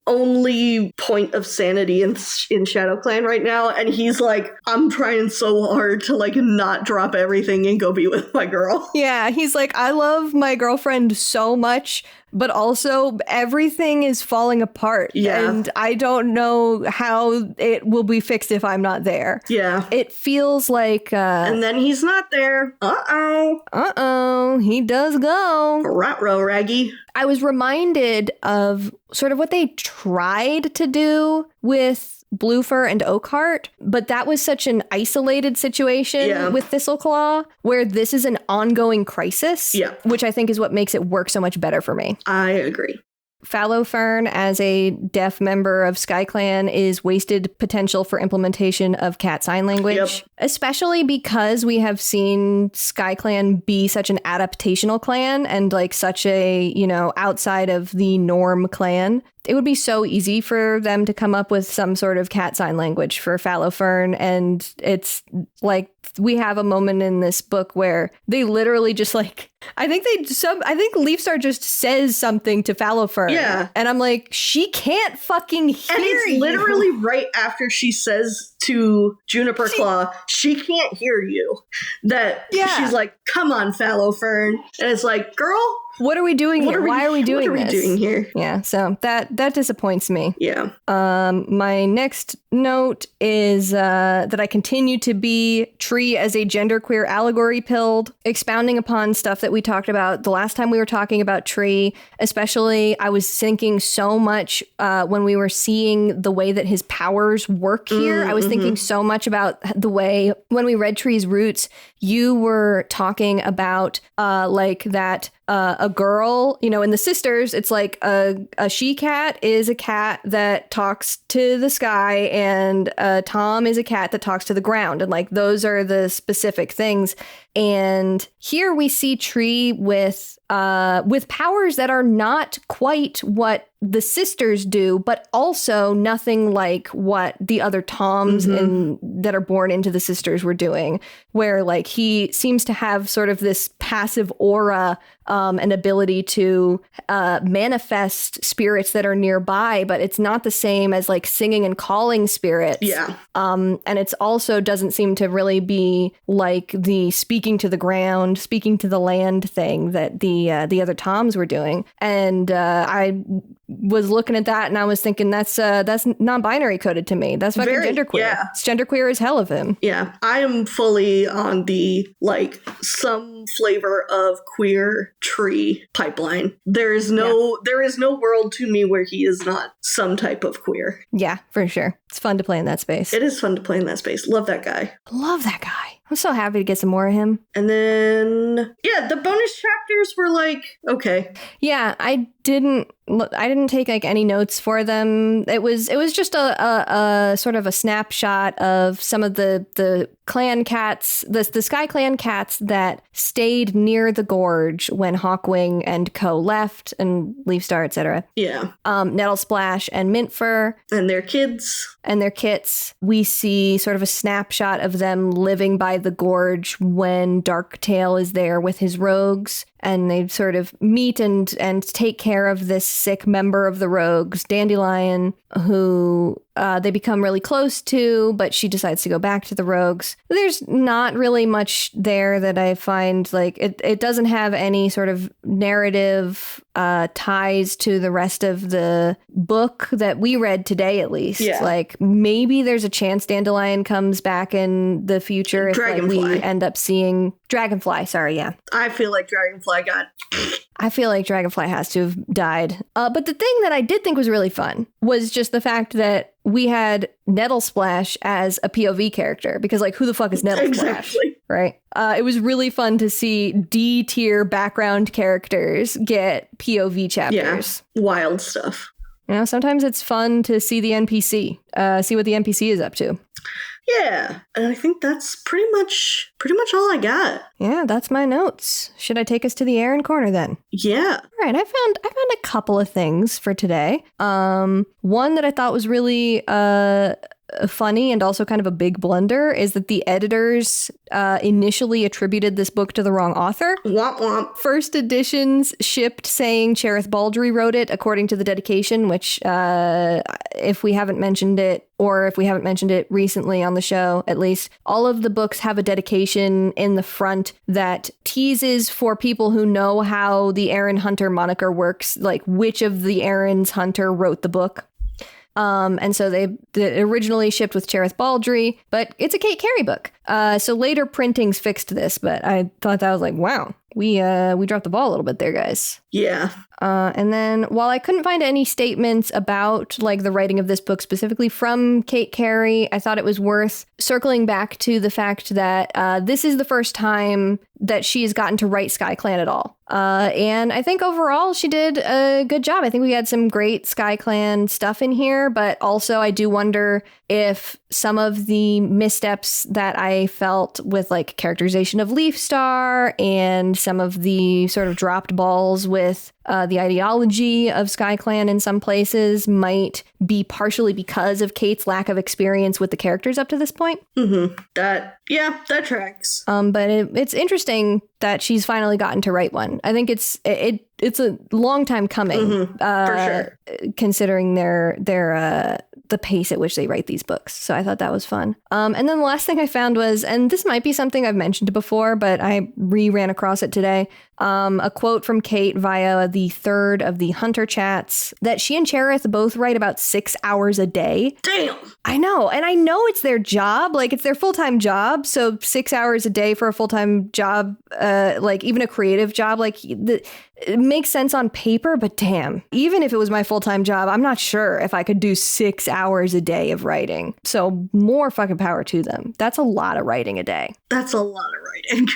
only point of sanity in ShadowClan right now, and he's like, I'm trying so hard to like not drop everything and go be with my girl. Yeah, he's like, I love my girlfriend so much, but also everything is falling apart. Yeah. And I don't know how it will be fixed if I'm not there. Yeah. It feels like... and then he's not there. Uh-oh. He does go. Rat-row, Raggy. I was reminded of sort of what they tried to do with Bluefur and Oakheart, but that was such an isolated situation with Thistleclaw, where this is an ongoing crisis, which I think is what makes it work so much better for me. I agree. Fallowfern, as a deaf member of SkyClan, is wasted potential for implementation of cat sign language, especially because we have seen SkyClan be such an adaptational clan and like such a, you know, outside of the norm clan. It would be so easy for them to come up with some sort of cat sign language for Fallowfern, and it's like we have a moment in this book where they literally just like I think Leafstar just says something to Fallowfern. Yeah. And I'm like, she can't fucking hear you. And it's literally right after she says to Juniper Claw, she can't hear you. That she's like, come on, Fallowfern. And it's like, girl, what are we doing here? Why are we doing this? What are we doing here? Yeah, so that disappoints me. Yeah. My next note is that I continue to be Tree as a genderqueer allegory pilled, expounding upon stuff that we talked about the last time we were talking about Tree. Especially, I was thinking so much when we were seeing the way that his powers work here. I was thinking so much about the way when we read Tree's Roots, you were talking about like that a girl, you know, in the sisters, it's like a she-cat is a cat that talks to the sky, and Tom is a cat that talks to the ground. And like those are the specific things. And here we see Tree with powers that are not quite what the sisters do, but also nothing like what the other Toms that are born into the sisters were doing, where like he seems to have sort of this passive aura and ability to manifest spirits that are nearby, but it's not the same as like singing and calling spirits. Yeah. And it's also doesn't seem to really be like the speaking to the ground, speaking to the land thing that the other Toms were doing. And I was looking at that and I was thinking that's non-binary coded to me. That's fucking genderqueer. Yeah. It's genderqueer as hell of him. Yeah. I am fully on the like some flavor of queer Tree pipeline. There is no world to me where he is not some type of queer. Yeah, for sure. It's fun to play in that space. It is fun to play in that space. Love that guy. Love that guy. I'm so happy to get some more of him. And then, yeah, the bonus chapters were like, okay. Yeah, I didn't take like any notes for them. It was just a sort of a snapshot of some of the clan cats, the Sky Clan cats that stayed near the gorge when Hawkwing and co left, and Leafstar, etc. Yeah. Nettle Splash and Mintfur. And their kids. And their kits. We see sort of a snapshot of them living by the gorge when Darktail is there with his rogues, and they sort of meet and take care of this sick member of the rogues, Dandelion, who they become really close to, but she decides to go back to the rogues. There's not really much there that I find like it doesn't have any sort of narrative ties to the rest of the book that we read today, at least. Yeah. Like, maybe there's a chance Dandelion comes back in the future if like, we end up seeing Dragonfly. Sorry, yeah. I feel like Dragonfly got... I feel like Dragonfly has to have died. But the thing that I did think was really fun was just the fact that we had Nettle Splash as a POV character, because like, who the fuck is Nettle Splash? Exactly. Right? It was really fun to see D tier background characters get POV chapters. Yeah, wild stuff. You know, sometimes it's fun to see the NPC, see what the NPC is up to. Yeah, and I think that's pretty much all I got. Yeah, that's my notes. Should I take us to the Erin Corner then? Yeah. All right, I found a couple of things for today. One that I thought was really funny and also kind of a big blunder is that the editors initially attributed this book to the wrong author. Womp womp. First editions shipped saying Cherith Baldry wrote it according to the dedication, which if we haven't mentioned it, or if we haven't mentioned it recently on the show, at least, all of the books have a dedication in the front that teases for people who know how the Erin Hunter moniker works, like which of the Erin's Hunter wrote the book. And so they originally shipped with Cherith Baldry, but it's a Kate Carey book. So later printings fixed this, but I thought that was like, wow, we dropped the ball a little bit there, guys. Yeah. And then while I couldn't find any statements about like the writing of this book specifically from Kate Carey, I thought it was worth circling back to the fact that this is the first time that she has gotten to write SkyClan at all. And I think overall she did a good job. I think we had some great SkyClan stuff in here, but also I do wonder if some of the missteps that I felt with like characterization of Leafstar and some of the sort of dropped balls with the ideology of SkyClan in some places might be partially because of Kate's lack of experience with the characters up to this point. Mm-hmm. That tracks. But it's interesting that she's finally gotten to write one. I think it's a long time coming, for sure. Considering the pace at which they write these books. So I thought that was fun. And then the last thing I found was, and this might be something I've mentioned before, but I ran across it today, a quote from Kate via the third of the Hunter chats that she and Cherith both write about 6 hours a day. Damn. I know. And I know it's their job, like it's their full-time job. So 6 hours a day for a full-time job, like even a creative job, like it makes sense on paper, but damn, even if it was my full-time job, I'm not sure if I could do 6 hours a day of writing. So more fucking power to them. That's a lot of writing a day. That's a lot of writing.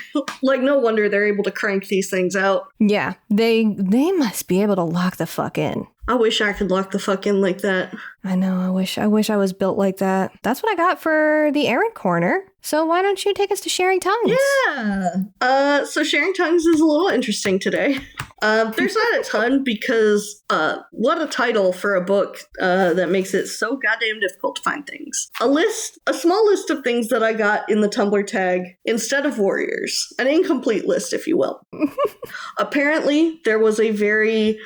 Like, no wonder they're able to crank these things out. Yeah, they must be able to lock the fuck in. I wish I could lock the fuck in like that. I know, I wish I was built like that. That's what I got for the Erin Corner. So why don't you take us to Sharing Tongues? Yeah. So Sharing Tongues is a little interesting today. There's not a ton because what a title for a book that makes it so goddamn difficult to find things. A small list of things that I got in the Tumblr tag instead of warriors. An incomplete list, if you will. Apparently, there was a very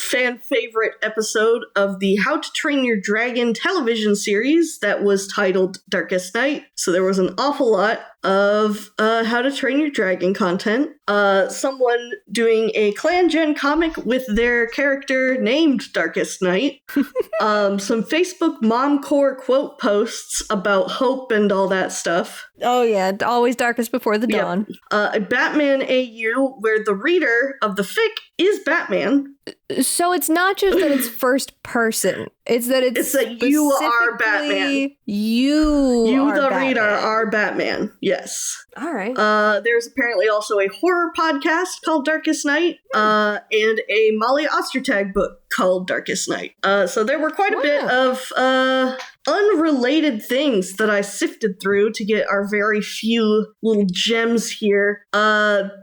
fan favorite episode of the How to Train Your Dragon television series that was titled Darkest Night. So there was an awful lot of How to Train Your Dragon content. Someone doing a Clan Gen comic with their character named Darkest Night. Some Facebook Momcore quote posts about hope and all that stuff. Oh yeah, always darkest before the dawn. A Batman AU where the reader of the fic is Batman. So it's not just that it's first person. It's that you are Batman. You the Batman. reader, are Batman. Yes. All right. There's apparently also a horror podcast called Darkest Night, and a Molly Ostertag book called Darkest Night. So there were quite a bit of unrelated things that I sifted through to get our very few little gems here.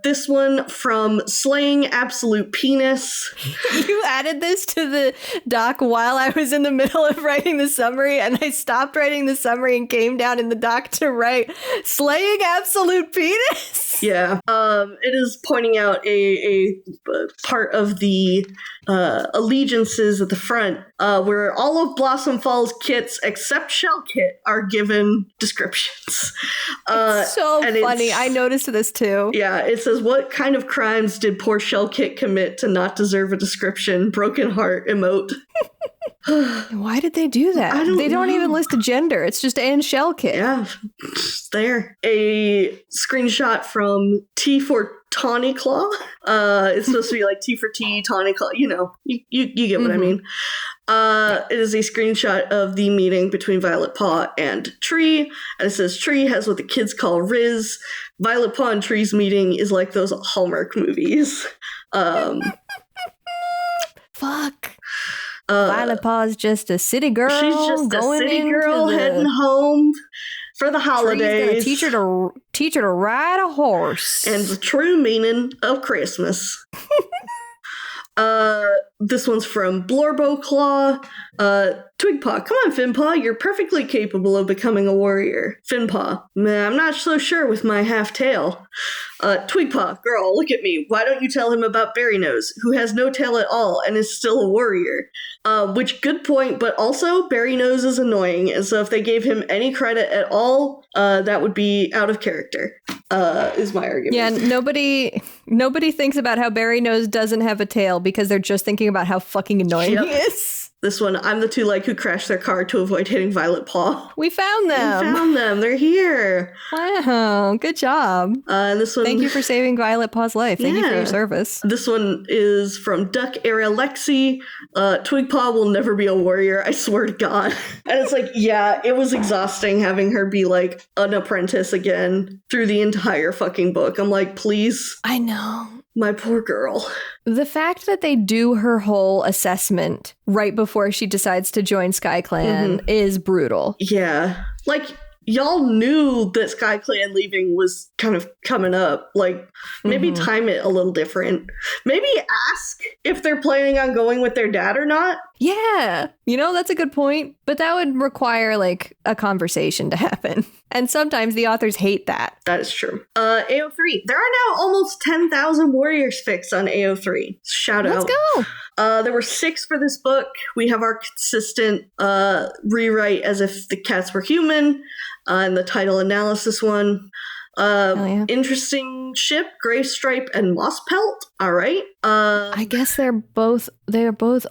This one from Slaying Absolute Penis. You added this to the doc while I was in the middle of writing the summary, and I stopped writing the summary and came down in the doc to write Slaying Absolute Penis. Yeah. It is pointing out a part of the allegiances at the front, where all of Blossom Falls kits except Shellkit, are given descriptions. It's so funny. I noticed this too. Yeah, it says, what kind of crimes did poor Shellkit commit to not deserve a description? Broken heart emote. Why did they do that? They don't even list a gender. It's just Anne Shellkit. Yeah, it's there. A screenshot from T for Tawny Claw. It's supposed to be like T for T, Tawny Claw. You know, you get what I mean. It is a screenshot of the meeting between Violet Paw and Tree, and it says Tree has what the kids call Riz. Violet Paw and Tree's meeting is like those Hallmark movies. Fuck. Violet Paw's just a city girl. She's just a city girl heading home for the holidays. Tree's gonna teach her to ride a horse. And the true meaning of Christmas. This one's from Blorbo Claw. Twigpaw, come on, Finpaw, you're perfectly capable of becoming a warrior. Finpaw, I'm not so sure with my half tail. Twigpaw, girl, look at me. Why don't you tell him about Berrynose, who has no tail at all and is still a warrior? Which, good point, but also Berrynose is annoying, and so if they gave him any credit at all, that would be out of character, is my argument. Yeah, nobody thinks about how Berrynose doesn't have a tail because they're just thinking about how fucking annoying he is. This one, I'm the two who crashed their car to avoid hitting Violet Paw. We found them. They're here. Wow, good job. And this one, thank you for saving Violet Paw's life. Thank you for your service. This one is from Duck Era Lexi. Twigpaw will never be a warrior, I swear to God. And it's like, yeah, it was exhausting having her be like an apprentice again through the entire fucking book. I'm like, please. I know. My poor girl. The fact that they do her whole assessment right before she decides to join SkyClan is brutal. Yeah. Like, y'all knew that SkyClan leaving was kind of coming up. Like, maybe time it a little different. Maybe ask if they're planning on going with their dad or not. Yeah. You know, that's a good point. But that would require, like, a conversation to happen. And sometimes the authors hate that. That is true. AO3. There are now almost 10,000 warriors fixed on AO3. Shout out. Let's go. There were 6 for this book. We have our consistent rewrite as if the cats were human. And the title analysis one. Interesting ship, Gray Stripe and Moss Pelt. All right. I guess they're both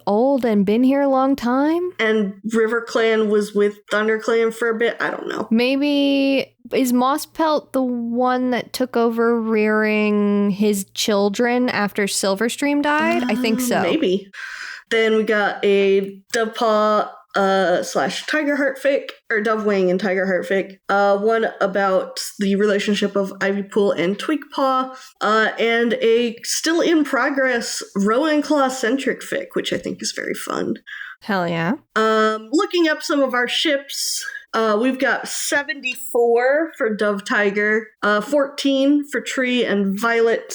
old and been here a long time. And River Clan was with Thunder Clan for a bit. I don't know. Maybe is Moss Pelt the one that took over rearing his children after Silverstream died? I think so. Maybe. Then we got a Dovepaw / Tigerheart fic, or Dovewing and Tigerheart fic. One about the relationship of Ivypool and Twigpaw, and a still in progress Rowanclaw centric fic, which I think is very fun. Hell yeah. Looking up some of our ships, we've got 74 for Dove Tiger, 14 for Tree and Violet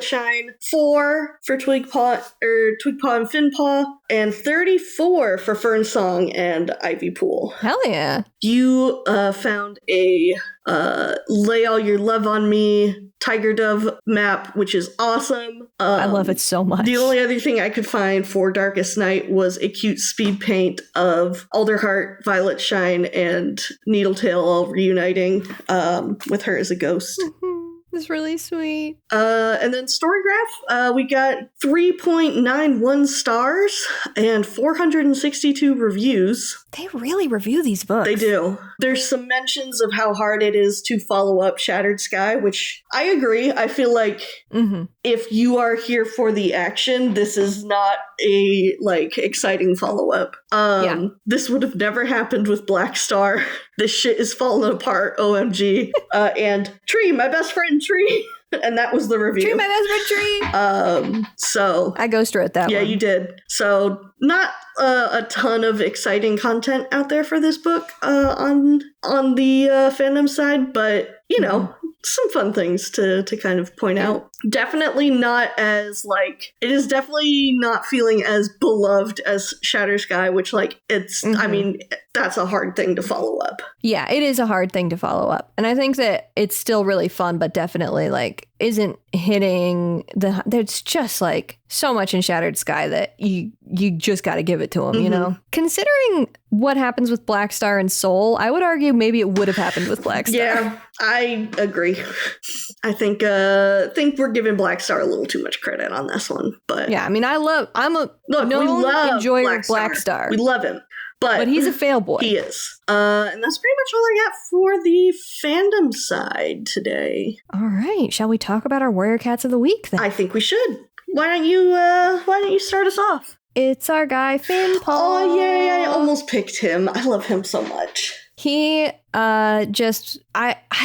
Shine, 4 for Twigpaw and Finpaw, and 34 for Fernsong and Ivypool. Hell yeah. You found a Lay All Your Love on Me Tiger Dove map, which is awesome. I love it so much. The only other thing I could find for Darkest Night was a cute speed paint of Alderheart, Violet Shine, and Needletail all reuniting with her as a ghost. It's really sweet. And then Storygraph, we got 3.91 stars and 462 reviews. They really review these books. They do. There's some mentions of how hard it is to follow up Shattered Sky, which I agree. I feel like if you are here for the action, this is not a, exciting follow-up. This would have never happened with Black Star. This shit is falling apart, OMG. And Tree, my best friend Tree. And that was the review. Tree, my best friend Tree. So I ghosted at that one. Yeah, you did. So not a ton of exciting content out there for this book on the fandom side, but you know, some fun things to kind of point out. definitely not as, like, it is definitely not feeling as beloved as Shattered Sky, which, like, it's, I mean, that's a hard thing to follow up. Yeah, it is a hard thing to follow up. And I think that it's still really fun, but definitely, like, isn't hitting there's just, like, so much in Shattered Sky that you just got to give it to him, you know? Considering what happens with Black Star and Soul, I would argue maybe it would have happened with Black Star. Yeah, I agree. I think we're giving Black Star a little too much credit on this one, but yeah, I mean, I'm a known enjoyer of Black Star. We love him. But he's a fail boy. He is. And that's pretty much all I got for the fandom side today. All right. Shall we talk about our Warrior Cats of the Week then? I think we should. Why don't you start us off? It's our guy, Finn Paul. Oh, yay. I almost picked him. I love him so much. He I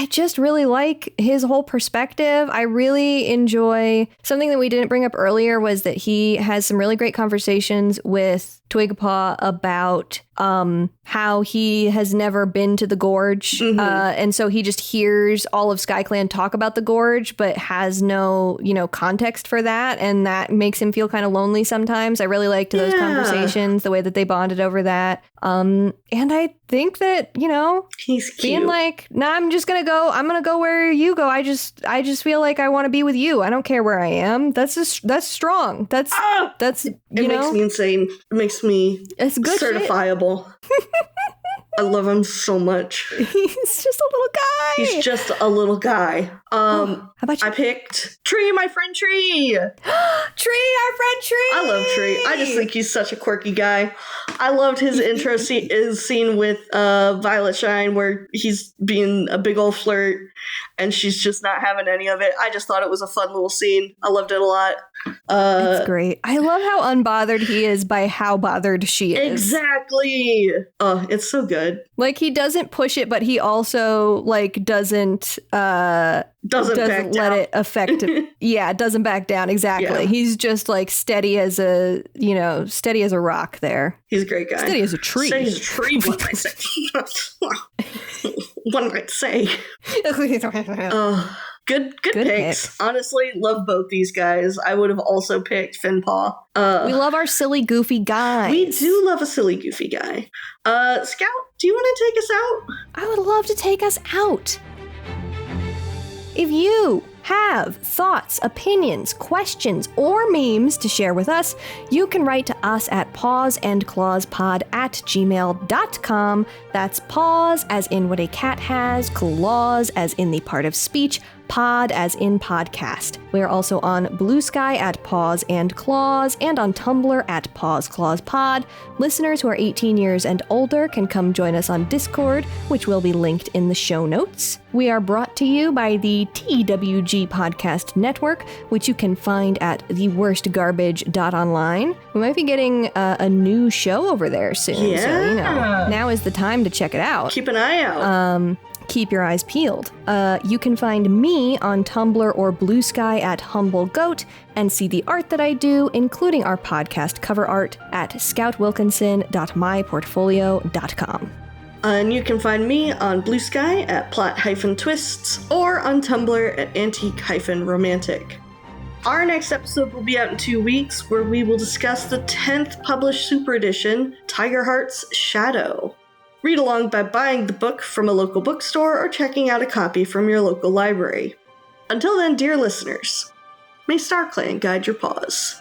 just really like his whole perspective. I really enjoy something that we didn't bring up earlier was that he has some really great conversations with Twigpaw about how he has never been to the Gorge. And so he just hears all of SkyClan talk about the Gorge, but has no, context for that. And that makes him feel kind of lonely sometimes. I really liked those conversations, the way that they bonded over that. And I think that, he's cute. Being like, nah, I'm gonna go where you go. I just feel like I want to be with you. I don't care where I am. That's strong. That's it makes me insane. It makes me certifiable. I love him so much. He's just a little guy. He's just a little guy. How about you? I picked Tree, my friend Tree. Tree, our friend Tree. I love Tree. I just think he's such a quirky guy. I loved his intro scene with Violet Shine, where he's being a big old flirt and she's just not having any of it. I just thought it was a fun little scene. I loved it a lot. It's great. I love how unbothered he is by how bothered she is. Exactly. It's so good. Like, he doesn't push it, but he also, like, doesn't let it affect him. Yeah, doesn't back down. Exactly. Yeah. He's just, like, steady as a rock there. He's a great guy. Steady as a tree. Steady as a tree, one might say. One might say. Good picks. Honestly, love both these guys. I would have also picked Finpaw. We love our silly, goofy guys. We do love a silly, goofy guy. Scout, do you want to take us out? I would love to take us out. If you have thoughts, opinions, questions, or memes to share with us, you can write to us at pawsandclawspod@gmail.com. That's paws as in what a cat has, claws as in the part of speech, pod as in podcast. We are also on Blue Sky at Paws and Claws and on Tumblr at Paws Clause Pod. Listeners who are 18 years and older can come join us on Discord, which will be linked in the show notes. We are brought to you by the TWG Podcast Network, which you can find at theworstgarbage.online. We might be getting a new show over there soon, so now is the time to check it out. Keep an eye out. Keep your eyes peeled. You can find me on Tumblr or Blue Sky at Humble Goat and see the art that I do, including our podcast cover art, at scoutwilkinson.myportfolio.com. And you can find me on Blue Sky at plot-twists or on Tumblr at antique-romantic. Our next episode will be out in 2 weeks, where we will discuss the 10th published Super Edition, Tigerheart's Shadow. Read along by buying the book from a local bookstore or checking out a copy from your local library. Until then, dear listeners, may StarClan guide your paws.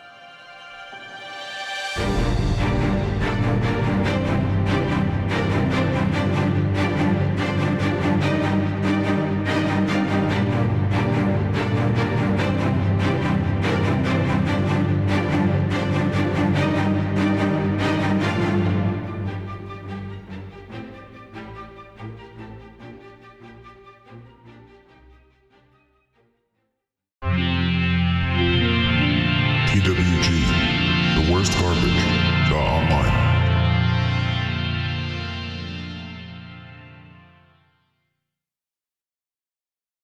TWG, the worst garbage, the online.